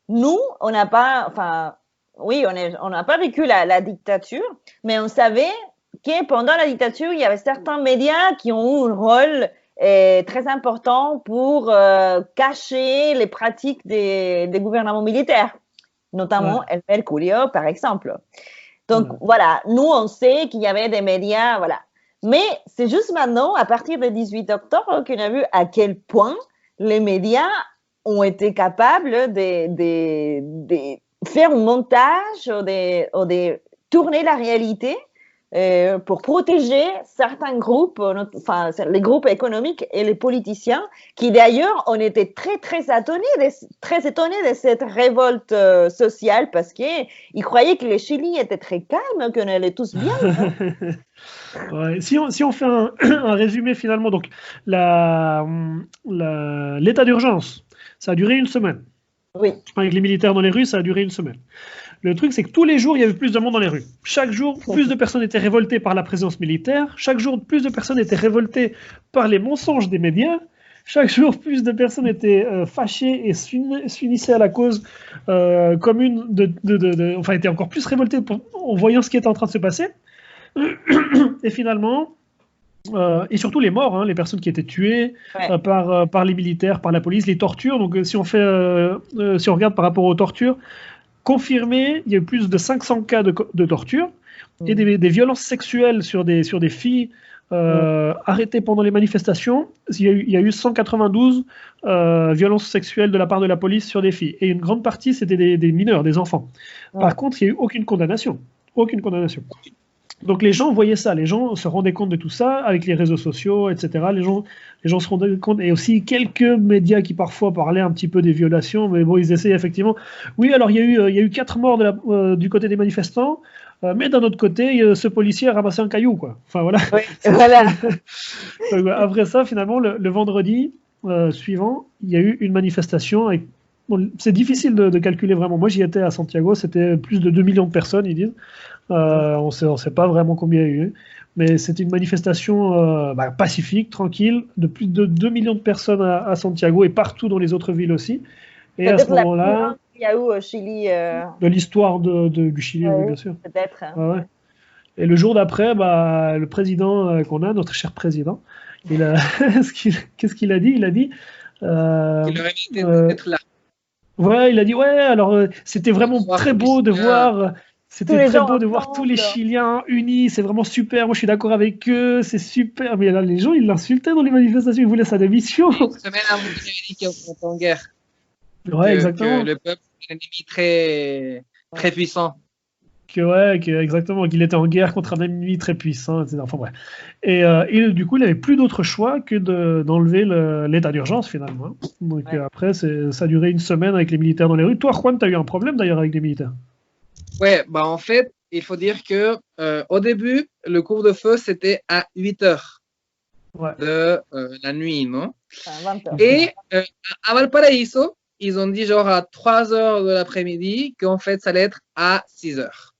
nous, on n'a pas, on n'a pas vécu la dictature, mais on savait que pendant la dictature, il y avait certains médias qui ont eu un rôle très important pour cacher les pratiques des gouvernements militaires, notamment El Mercurio, par exemple. Donc, voilà, nous, on sait qu'il y avait des médias, voilà. Mais c'est juste maintenant, à partir du 18 octobre, qu'on a vu à quel point les médias ont été capables de faire un montage ou tourner la réalité pour protéger certains groupes, enfin les groupes économiques et les politiciens, qui d'ailleurs on était très étonnés de cette révolte sociale parce qu'ils croyaient que le Chili était très calme, qu'on allait tous bien. Ouais, si on fait un résumé finalement, donc l'état d'urgence, ça a duré une semaine. Oui. Avec les militaires dans les rues, ça a duré une semaine. Le truc, c'est que tous les jours, il y avait plus de monde dans les rues. Chaque jour, plus de personnes étaient révoltées par la présence militaire. Chaque jour, plus de personnes étaient révoltées par les mensonges des médias. Chaque jour, plus de personnes étaient fâchées et s'unissaient à la cause commune, enfin, étaient encore plus révoltées en voyant ce qui était en train de se passer. Et finalement, et surtout les morts, hein, les personnes qui étaient tuées par les militaires, par la police, les tortures. Donc, si on regarde par rapport aux tortures, confirmé, il y a eu plus de 500 cas de torture et des violences sexuelles sur des filles arrêtées pendant les manifestations. Il y a eu 192 violences sexuelles de la part de la police sur des filles. Et une grande partie, c'était des mineurs, des enfants. Par contre, il n'y a eu aucune condamnation. Aucune condamnation. Donc les gens voyaient ça, les gens se rendaient compte de tout ça avec les réseaux sociaux, etc. Les gens se rendaient compte, et aussi quelques médias qui parfois parlaient un petit peu des violations, mais bon, ils essayaient effectivement. Oui, alors il y a eu 4 morts du côté des manifestants, mais d'un autre côté, ce policier a ramassé un caillou, quoi. Enfin voilà. Oui, voilà. Donc, après ça, finalement, le vendredi suivant, il y a eu une manifestation avec. Bon, c'est difficile de calculer vraiment. Moi, j'y étais à Santiago, c'était plus de 2 millions de personnes, ils disent. On sait pas vraiment combien il y a eu, mais c'était une manifestation pacifique, tranquille, de plus de 2 millions de personnes à Santiago et partout dans les autres villes aussi. Et à ce moment-là, il y a eu au Chili. De l'histoire du Chili, oui, bien sûr. Peut-être. Ouais. Et le jour d'après, le président qu'on a, notre cher président, qu'est-ce qu'il a dit? Il a dit. Il aurait mérité d'être là. Ouais, il a dit alors c'était vraiment très beau de voir. C'était très beau de voir tous les Chiliens unis, c'est vraiment super, moi je suis d'accord avec eux, c'est super. Mais là, les gens, ils l'insultaient dans les manifestations, ils voulaient sa démission. Une semaine avant, vous avez dit qu'on était en guerre. Ouais, exactement. Que le peuple est un ennemi très, très puissant. Exactement, qu'il était en guerre contre un ennemi très puissant, etc. Enfin bref. Et du coup, il n'avait plus d'autre choix que d'enlever l'état d'urgence finalement. Donc après, ça a duré une semaine avec les militaires dans les rues. Toi, Juan, tu as eu un problème d'ailleurs avec les militaires? Ouais, en fait, il faut dire que au début, le couvre-feu, c'était à 8 heures de la nuit, non? Et à Valparaiso, ils ont dit genre à 3 heures de l'après-midi qu'en fait, ça allait être à 6 heures.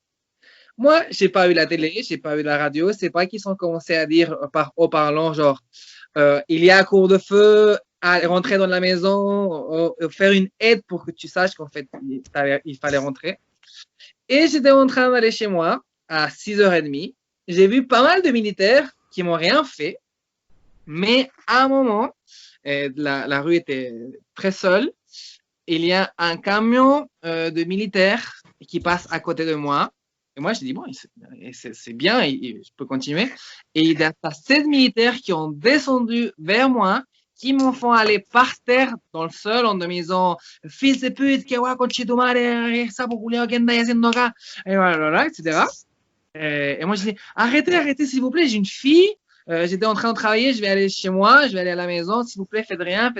Moi, j'ai pas eu la télé, j'ai pas eu la radio, c'est pas qu'ils ont commencé à dire par haut-parlant genre il y a un couvre-feu, à rentrer dans la maison, faire une aide pour que tu saches qu'en fait, il fallait rentrer. Et j'étais en train d'aller chez moi à 6h30. J'ai vu pas mal de militaires qui m'ont rien fait. Mais à un moment, la rue était très seule. Il y a un camion de militaires qui passe à côté de moi. Et moi, je dis, bon, c'est bien, je peux continuer. Et il y a 7 militaires qui ont descendu vers moi, qui m'ont fait aller par terre dans le sol en me disant fils de pute, que guay, conchetumare, sapo culiao, ¿qué andáis haciendo acá? Et voilà, etc. Et moi, je dis arrêtez, s'il vous plaît, j'ai une fille, j'étais en train de travailler, je vais aller chez moi, je vais aller à la maison, s'il vous plaît, faites rien.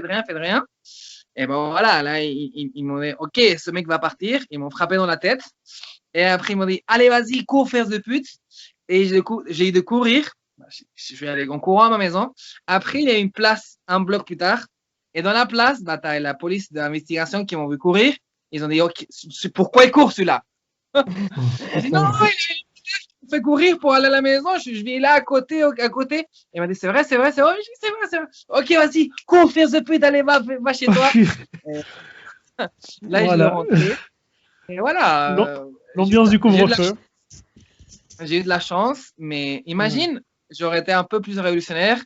Et ben voilà, là, ils m'ont dit ok, ce mec va partir, ils m'ont frappé dans la tête. Et après, ils m'ont dit allez, vas-y, cours, fils de pute. Et j'ai eu de courir. Je suis allé en courant à ma maison. Après, il y a une place, un bloc plus tard. Et dans la place, tu as la police d'investigation qui m'ont vu courir. Ils ont dit, OK, pourquoi il court celui-là? J'ai dit, non, il fait courir pour aller à la maison. Je vais là à côté. Il m'a dit, c'est vrai. C'est vrai. OK, vas-y, cours, fils de pute, allez, va chez toi. Là, je l'ai rentré. Et voilà. L'ambiance du couvre-feu. J'ai eu de la chance, mais imagine, j'aurais été un peu plus révolutionnaire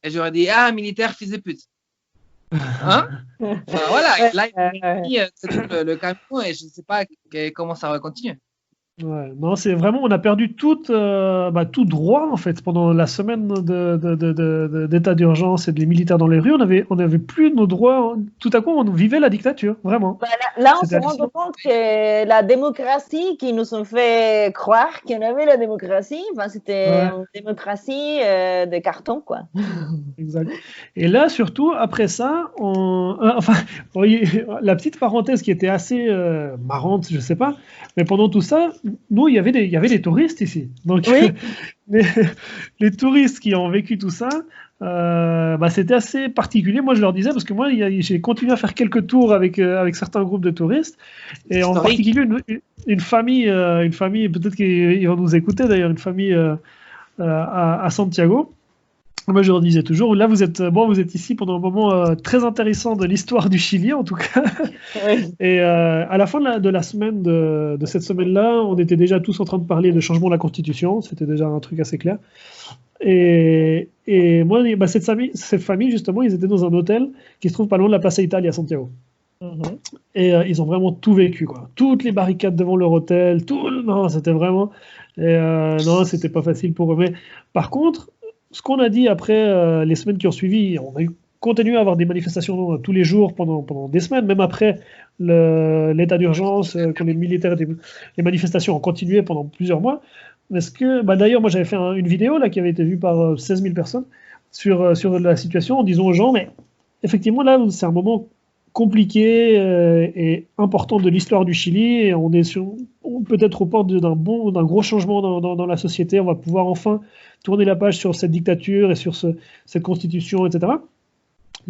et j'aurais dit militaire, fils de pute. Hein? Voilà, là, il a mis le camion et je ne sais pas comment ça va continuer. Ouais, non, c'est vraiment, on a perdu tout droit en fait pendant la semaine d'état d'urgence et des militaires dans les rues. On avait plus nos droits. Tout à coup, on vivait la dictature, vraiment. Bah, là, on se C'était rend hallucinant. compte que la démocratie qui nous ont fait croire qu'on avait la démocratie, ben, c'était Ouais, une démocratie de carton, quoi. exact. Et là, surtout, après ça, enfin, voyez, la petite parenthèse qui était assez marrante, je sais pas, mais pendant tout ça, nous, il y avait des touristes ici. Donc, Oui, les, les touristes qui ont vécu tout ça, c'était assez particulier. Moi, je leur disais, parce que moi, j'ai continué à faire quelques tours avec certains groupes de touristes, et en Historique. particulier une famille, peut-être qu'ils vont nous écouter d'ailleurs, une famille à Santiago. Moi, je leur disais toujours, là, vous êtes ici pendant un moment très intéressant de l'histoire du Chili, en tout cas. oui. Et à la fin de la semaine, de cette semaine-là, on était déjà tous en train de parler de changement de la Constitution. C'était déjà un truc assez clair. Et moi, cette famille, justement, ils étaient dans un hôtel qui se trouve pas loin de la Plaza Italia à Santiago. Mhm. Et ils ont vraiment tout vécu, quoi. Toutes les barricades devant leur hôtel, non, c'était vraiment. Et non, c'était pas facile pour eux. Mais par contre, ce qu'on a dit après les semaines qui ont suivi, on a continué à avoir des manifestations tous les jours pendant des semaines, même après l'état d'urgence, quand les militaires, les manifestations ont continué pendant plusieurs mois. D'ailleurs, moi j'avais fait une vidéo là qui avait été vue par 16 000 personnes sur la situation en disant aux gens, mais effectivement là, c'est un moment compliqué et important de l'histoire du Chili et on est peut-être aux portes d'un gros changement dans la société. On va pouvoir enfin tourner la page sur cette dictature et sur cette constitution, etc.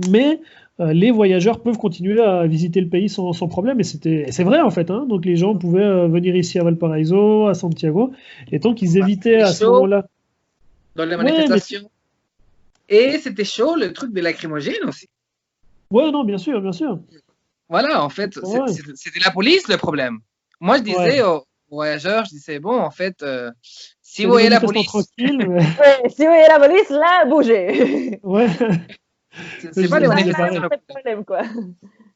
Mais les voyageurs peuvent continuer à visiter le pays sans problème et c'est vrai en fait. Hein. Donc les gens pouvaient venir ici à Valparaiso, à Santiago, et tant qu'ils évitaient C'était à ce chaud moment-là. dans les Ouais, mais manifestations. Et c'était chaud le truc des lacrymogènes aussi. ouais, non, bien sûr, bien sûr. Voilà, en fait, Ouais, c'était la police le problème. Moi, je disais ouais. aux voyageurs, je disais, bon, en fait, si Il y a vous des voyez la manifestants police, tranquilles, mais Ouais, si vous voyez la police, là, bougez. ouais. c'est pas Je les Là, disais là, manifestations pareil. le pas de problème. problème,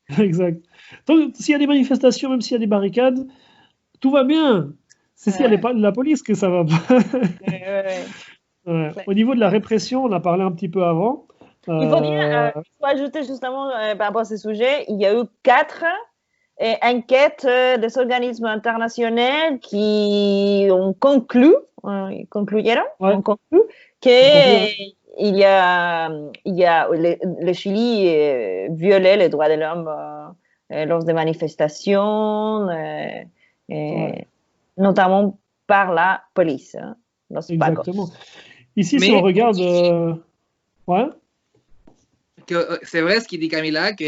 quoi. Exact. Donc, s'il y a des manifestations, même s'il y a des barricades, tout va bien. C'est s'il y a Ouais, la police que ça va pas. ouais, Ouais. ouais. Au niveau de la répression, on a parlé un petit peu avant. Il faut dire, Euh, il faut ajouter justement par rapport à ce sujet, il y a eu 4 enquêtes des organismes internationaux qui ont ouais, ont conclu on conclut. Ouais. qu'il y a le Chili violait les droits de l'homme lors des manifestations, Ouais, et notamment par la police, hein, los pacos. exactement. Ici, si on Mais regarde. Ouais, c'est vrai ce qu'il dit Camila, que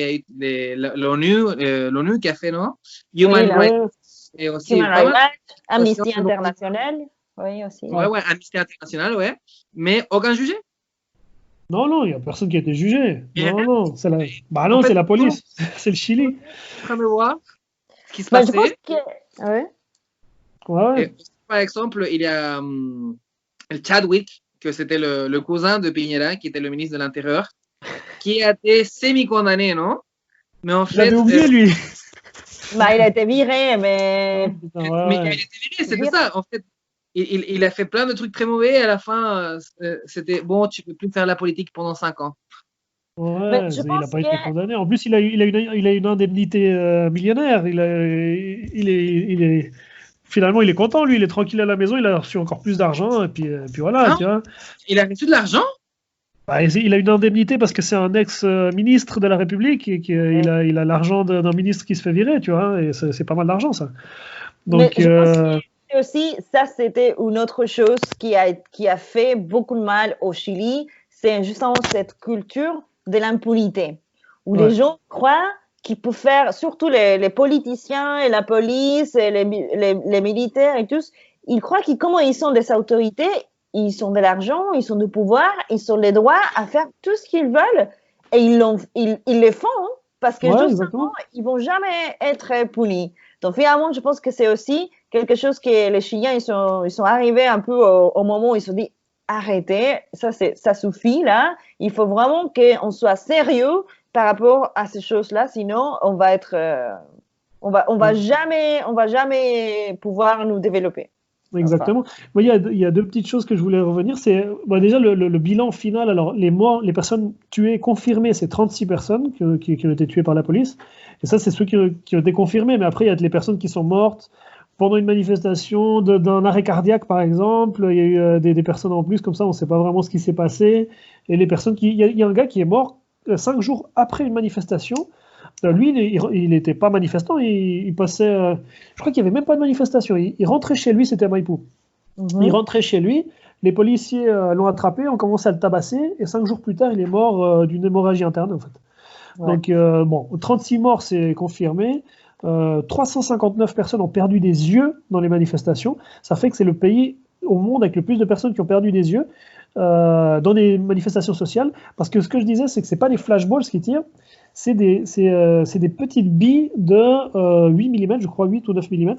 l'ONU qui a fait, non? Oui, Human la Rights ouais, et aussi Human pas Rights mal Watch, de Amnesty situations. International, oui aussi. Ouais, ouais. ouais, Amnesty International, ouais. Mais aucun jugé. Non, non, il n'y a personne qui a été jugé. Et Non, non, bah en non, c'est fait, la tout le monde police. C'est le est Chili. en train de voir ce qui se Ben, je pense passait. que. Ouais. Ouais, ouais. Et par exemple, il y a Chadwick, que c'était le cousin de Piñera, qui était le ministre de l'Intérieur, qui a été semi-condamné, non? Mais en Il avait fait, oublié, lui. Ben, il a été viré, Ah, mais. putain, mais ouais, il a ouais. été viré, c'était Viré. ça. En fait, il a fait plein de trucs très mauvais. Et à la fin, c'était bon, tu peux plus faire la politique pendant 5 ans. Mais Ouais, je il n'a pense pas que. été condamné. En plus, il a une indemnité millionnaire. Finalement, il est content, lui. Il est tranquille à la maison. Il a reçu encore plus d'argent. Et puis voilà, Hein? tu vois. Il a reçu de l'argent? Bah, il a une indemnité parce que c'est un ex-ministre de la République et qu'il a l'argent d'un ministre qui se fait virer, tu vois. Et c'est pas mal d'argent, ça. Mais Donc, je pense que aussi, ça, c'était une autre chose qui a fait beaucoup de mal au Chili. C'est justement cette culture de l'impunité, où les ouais, gens croient qu'ils peuvent faire, surtout les politiciens et la police et les militaires et tous, ils croient qu'ils, comment ils sont des autorités, ils ont de l'argent, ils ont du pouvoir, ils ont les droits à faire tout ce qu'ils veulent et ils le font, hein, parce que ouais, justement, exactement. ils vont jamais être punis. Donc finalement, je pense que c'est aussi quelque chose que les Chiliens, ils sont arrivés un peu au moment où ils se sont dit, arrêtez, ça suffit là, il faut vraiment qu'on soit sérieux par rapport à ces choses-là, sinon On va jamais pouvoir nous développer. Exactement. Moi, il y a deux petites choses que je voulais revenir. C'est déjà le bilan final. Alors, les morts, les personnes tuées confirmées, c'est 36 personnes qui ont été tuées par la police. Et ça, c'est ceux qui ont été confirmés. Mais après, il y a les personnes qui sont mortes pendant une manifestation d'un arrêt cardiaque, par exemple. Il y a eu des personnes en plus, comme ça, on ne sait pas vraiment ce qui s'est passé. Et les personnes il y a un gars qui est mort 5 jours après une manifestation. Lui, il n'était pas manifestant, il passait. Je crois qu'il n'y avait même pas de manifestation. Il rentrait chez lui, c'était à Maipú. Il rentrait chez lui, les policiers l'ont attrapé, ont commencé à le tabasser, et 5 jours plus tard, il est mort d'une hémorragie interne, en fait. Ouais. Donc, 36 morts, c'est confirmé. 359 personnes ont perdu des yeux dans les manifestations. Ça fait que c'est le pays au monde avec le plus de personnes qui ont perdu des yeux dans des manifestations sociales. Parce que ce que je disais, c'est que ce n'est pas des flashballs qui tirent. C'est des petites billes de 8 mm, je crois 8 ou 9 mm,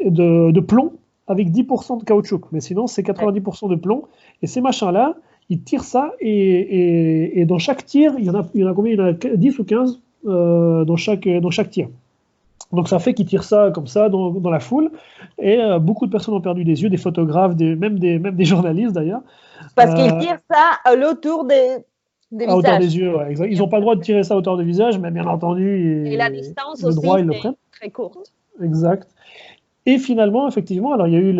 de plomb avec 10% de caoutchouc. Mais sinon, c'est 90% de plomb. Et ces machins-là, ils tirent ça et dans chaque tir, il y en a combien? Il y en a 10 ou 15 dans chaque tir. Donc ça fait qu'ils tirent ça comme ça dans la foule. Et beaucoup de personnes ont perdu des yeux, des photographes, même des journalistes d'ailleurs. Parce qu'ils tirent ça à l'autour des à hauteur des yeux, ouais, exact. Ils n'ont pas le droit de tirer ça à hauteur du visage, mais bien entendu, et la distance le aussi droit, ils le prennent. Très courte. Exact. Et finalement, effectivement, alors il y a eu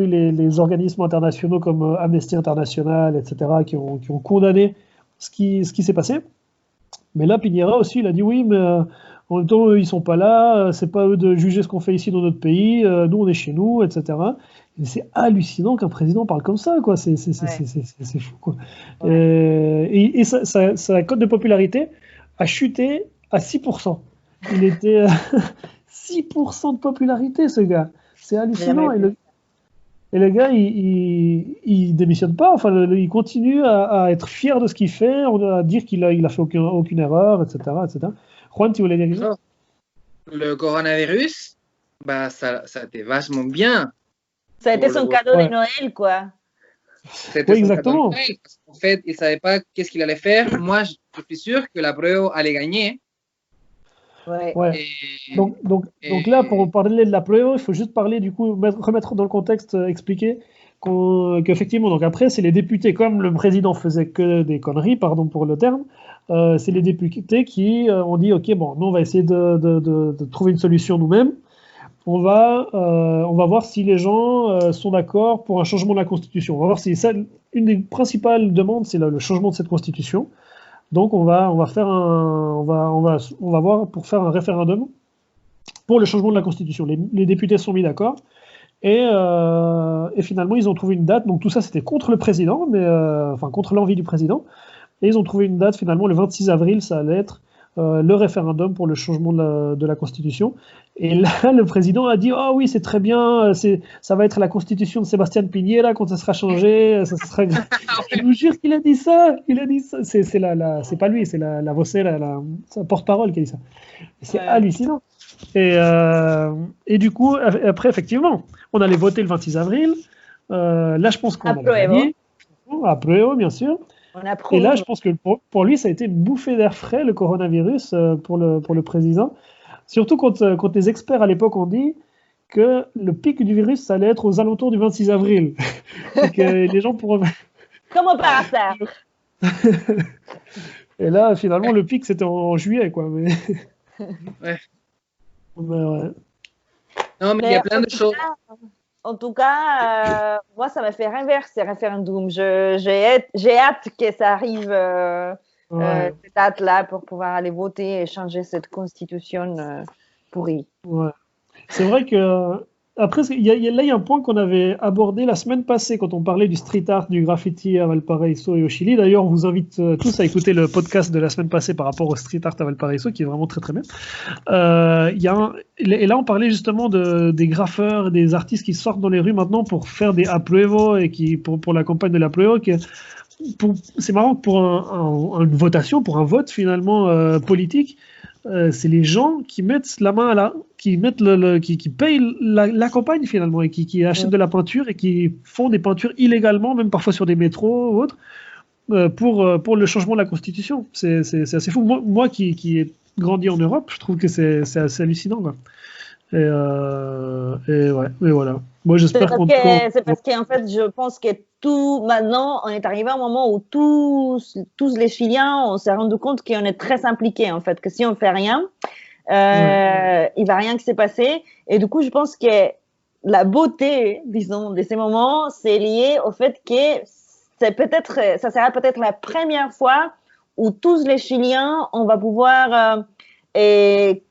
les organismes internationaux comme Amnesty International, etc., qui ont condamné ce qui s'est passé. Mais là, Piñera aussi, il a dit oui, mais en même temps, ils sont pas là, c'est pas eux de juger ce qu'on fait ici dans notre pays, nous on est chez nous, etc. Et c'est hallucinant qu'un président parle comme ça, quoi. C'est fou, quoi. Ouais. Et sa cote de popularité a chuté à 6%. Il était 6% de popularité, ce gars. C'est hallucinant. Et le gars, il démissionne pas. Enfin, il continue à être fier de ce qu'il fait, à dire qu'il a fait aucune erreur, etc., etc. Juan, tu voulais dire quelque chose? Le coronavirus, bah, ça a été vachement bien. Ça a été son cadeau de Noël, quoi. Oui, exactement. En fait, il ne savait pas qu'est-ce qu'il allait faire. Moi, je suis sûr que la Prueba allait gagner. Ouais. Donc là, pour parler de la Prueba, il faut juste parler, du coup, remettre dans le contexte, expliquer qu'effectivement, donc après, c'est les députés, comme le président faisait que des conneries, pardon pour le terme, c'est les députés qui ont dit, ok, bon, nous, on va essayer de trouver une solution nous-mêmes. On va voir si les gens sont d'accord pour un changement de la Constitution. On va voir si ça, une des principales demandes, c'est le changement de cette Constitution. Donc on va voir pour faire un référendum pour le changement de la Constitution. Les députés sont mis d'accord et finalement ils ont trouvé une date. Donc tout ça c'était contre le président, enfin contre l'envie du président. Et ils ont trouvé une date finalement le 26 avril, ça allait être le référendum pour le changement de la Constitution. Et là, le président a dit « Ah oui, c'est très bien, ça va être la Constitution de Sébastien Piñera quand ça sera changé, ça sera... » Je vous jure qu'il a dit ça, c'est pas lui, c'est la vocère, sa porte-parole qui a dit ça. C'est hallucinant. Et du coup, après, effectivement, on allait voter le 26 avril. Là, je pense qu'on a gagné. Après, bien sûr. Et là, je pense que pour lui, ça a été une bouffée d'air frais, le coronavirus, pour le président. Surtout quand les experts à l'époque ont dit que le pic du virus, ça allait être aux alentours du 26 avril. Donc, les gens pourront... Comment par hasard? Et là, finalement, le pic, c'était en juillet, quoi. Mais... Ouais. Ouais. Non, mais il y a plein de choses. En tout cas, moi, ça m'a fait inverse ces référendums. J'ai hâte que ça arrive, cette date-là, pour pouvoir aller voter et changer cette constitution pourrie. Ouais. C'est vrai que, après, il y a un point qu'on avait abordé la semaine passée quand on parlait du street art, du graffiti à Valparaiso et au Chili. D'ailleurs, on vous invite tous à écouter le podcast de la semaine passée par rapport au street art à Valparaiso, qui est vraiment très très bien. Et là, on parlait justement des graffeurs, des artistes qui sortent dans les rues maintenant pour faire des apruebo et pour la campagne de l'apruebo. C'est marrant que pour une votation, pour un vote finalement politique, c'est les gens qui mettent la main qui payent la campagne finalement et qui achètent de la peinture et qui font des peintures illégalement, même parfois sur des métros ou autres, pour le changement de la Constitution. C'est assez fou. Moi qui grandi en Europe. Je trouve que c'est assez hallucinant, quoi. Et ouais, mais voilà. Moi, j'espère qu'on... C'est parce qu'en fait, je pense que tout, maintenant, on est arrivé à un moment où tous les Chiliens, on s'est rendu compte qu'on est très impliqués, en fait, que si on fait rien, il va rien que se passer. Et du coup, je pense que la beauté, disons, de ces moments, c'est lié au fait que ça sera peut-être la première fois où tous les Chiliens, on va pouvoir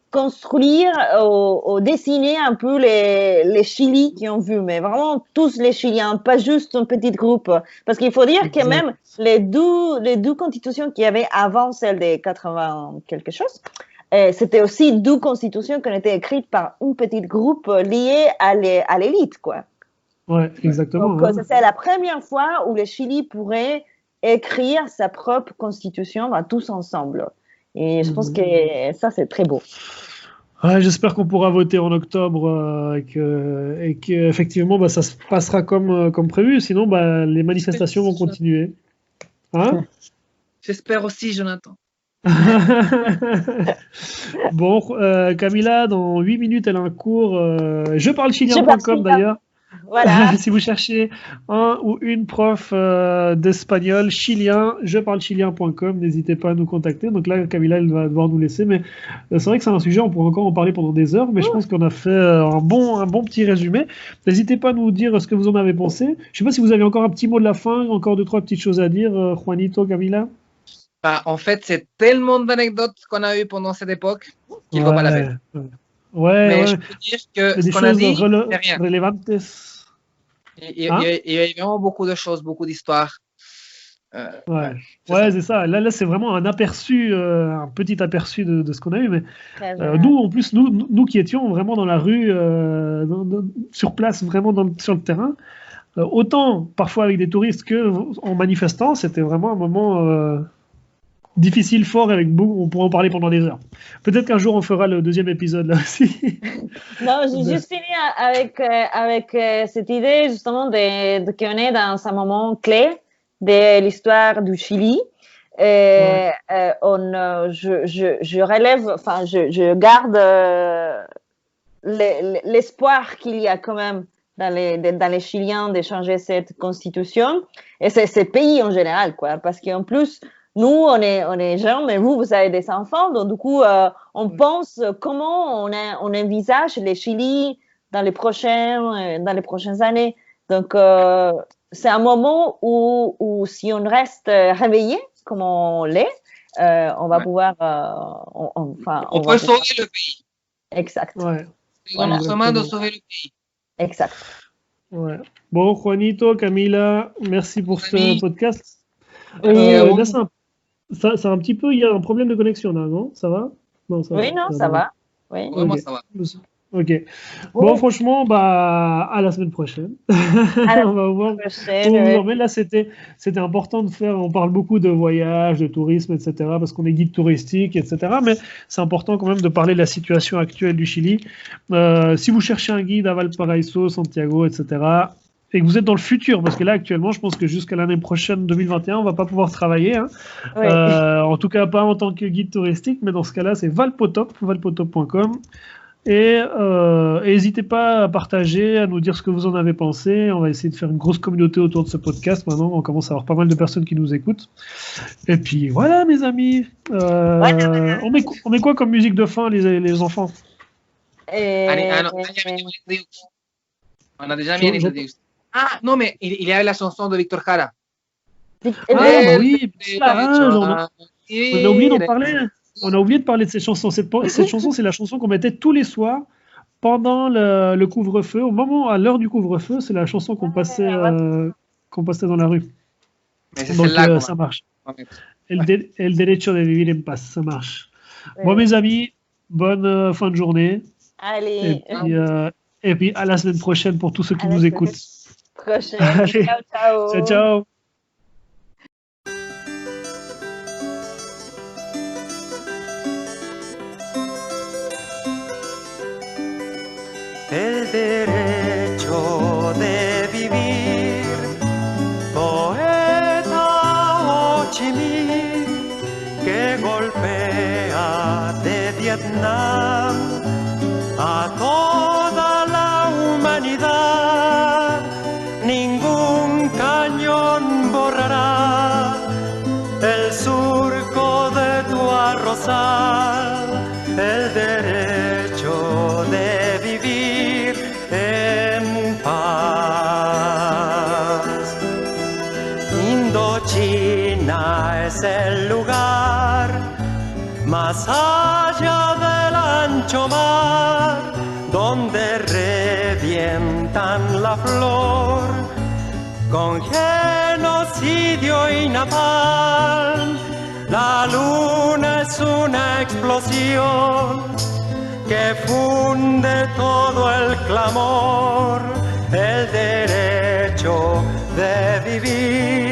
construire ou dessiner un peu les Chili qui ont vu, mais vraiment tous les Chiliens, pas juste un petit groupe. Parce qu'il faut dire que même les deux constitutions qu'il y avait avant celle des 80 quelque chose, c'était aussi deux constitutions qui ont été écrites par un petit groupe lié à l'élite, quoi. Ouais, exactement. Donc, c'est la première fois où le Chili pourrait écrire sa propre constitution, tous ensemble. Et je pense que ça, c'est très beau. Ouais, j'espère qu'on pourra voter en octobre et que effectivement, ça se passera comme prévu. Sinon, les manifestations vont continuer. Hein? J'espère aussi, Jonathan. Bon, Camilla, dans 8 minutes, elle a un cours. Je parle chilien.com d'ailleurs. Voilà. Si vous cherchez un ou une prof d'espagnol chilien, je parle chilien.com, n'hésitez pas à nous contacter. Donc là, Camilla, elle va devoir nous laisser, mais c'est vrai que c'est un sujet, on pourrait encore en parler pendant des heures, mais je pense qu'on a fait un bon petit résumé. N'hésitez pas à nous dire ce que vous en avez pensé. Je sais pas si vous avez encore un petit mot de la fin, encore 2-3 petites choses à dire, Juanito, Camilla. En fait, c'est tellement d'anecdotes qu'on a eues pendant cette époque qu'il ne vaut pas la peine. Mais je peux dire que ce qu'on a dit, c'est rien. Relevantes. Il y a vraiment beaucoup de choses, beaucoup d'histoires. Ouais, c'est ça. Là, c'est vraiment un aperçu, un petit aperçu de ce qu'on a eu. Mais nous, en plus, nous qui étions vraiment dans la rue, sur place, vraiment sur le terrain, autant parfois avec des touristes que en manifestant, c'était vraiment un moment difficile, fort, avec beaucoup. On pourra en parler pendant des heures. Peut-être qu'un jour on fera le deuxième épisode là aussi. Non, j'ai juste fini avec cette idée justement de qu'on est dans un moment clé de l'histoire du Chili. Je relève, enfin, je garde l'espoir qu'il y a quand même dans les Chiliens d'échanger cette constitution et c'est ce pays en général, quoi, parce qu'en plus nous, on est jeunes, mais vous avez des enfants, donc du coup, on pense comment on envisage les Chili dans les prochaines années. Donc, c'est un moment où si on reste réveillé, comme on l'est, on va pouvoir, on peut sauver le pays. Exact. Ouais. On est chemin de sauver le pays. Exact. Ouais. Bon, Juanito, Camila, merci pour ce podcast. C'est un petit peu, il y a un problème de connexion là, non? Ça va? Non, ça va. Ça va. Oui. Okay. Moi, ça va. Ok. Bon, franchement, à la semaine prochaine. On va voir. Mais là, c'était important de faire. On parle beaucoup de voyage, de tourisme, etc. Parce qu'on est guide touristique, etc. Mais c'est important quand même de parler de la situation actuelle du Chili. Si vous cherchez un guide à Valparaiso, Santiago, etc. Et que vous êtes dans le futur, parce que là, actuellement, je pense que jusqu'à l'année prochaine, 2021, on va pas pouvoir travailler. Hein. Oui. En tout cas, pas en tant que guide touristique, mais dans ce cas-là, c'est valpotop.com. Et n'hésitez pas à partager, à nous dire ce que vous en avez pensé. On va essayer de faire une grosse communauté autour de ce podcast. Maintenant, on commence à avoir pas mal de personnes qui nous écoutent. Et puis, voilà, mes amis. On met quoi comme musique de fin, les enfants? On a déjà mis les Deus. Ah, non, mais il y avait la chanson de Victor Jara. Oui, on a oublié d'en parler. On a oublié de parler de cette chanson. Cette chanson, c'est la chanson qu'on mettait tous les soirs pendant le couvre-feu. À l'heure du couvre-feu, c'est la chanson qu'on passait dans la rue. Donc, ça marche. El derecho de vivir en paz, ça marche. Ouais. Bon, mes amis, bonne fin de journée. Allez. Et puis, à la semaine prochaine pour tous ceux qui nous écoutent. Allez. Ciao. Ciao. El derecho de vivir, poeta Ho Chi Minh, que golpea de Vietnam, a toda la humanidad, ningún cañón borrará el surco de tu arrozal, el derecho de vivir en paz. Indochina es el lugar más allá del ancho mar, donde revientan la flor con genocidio y napalm. La luna es una explosión que funde todo el clamor, el derecho de vivir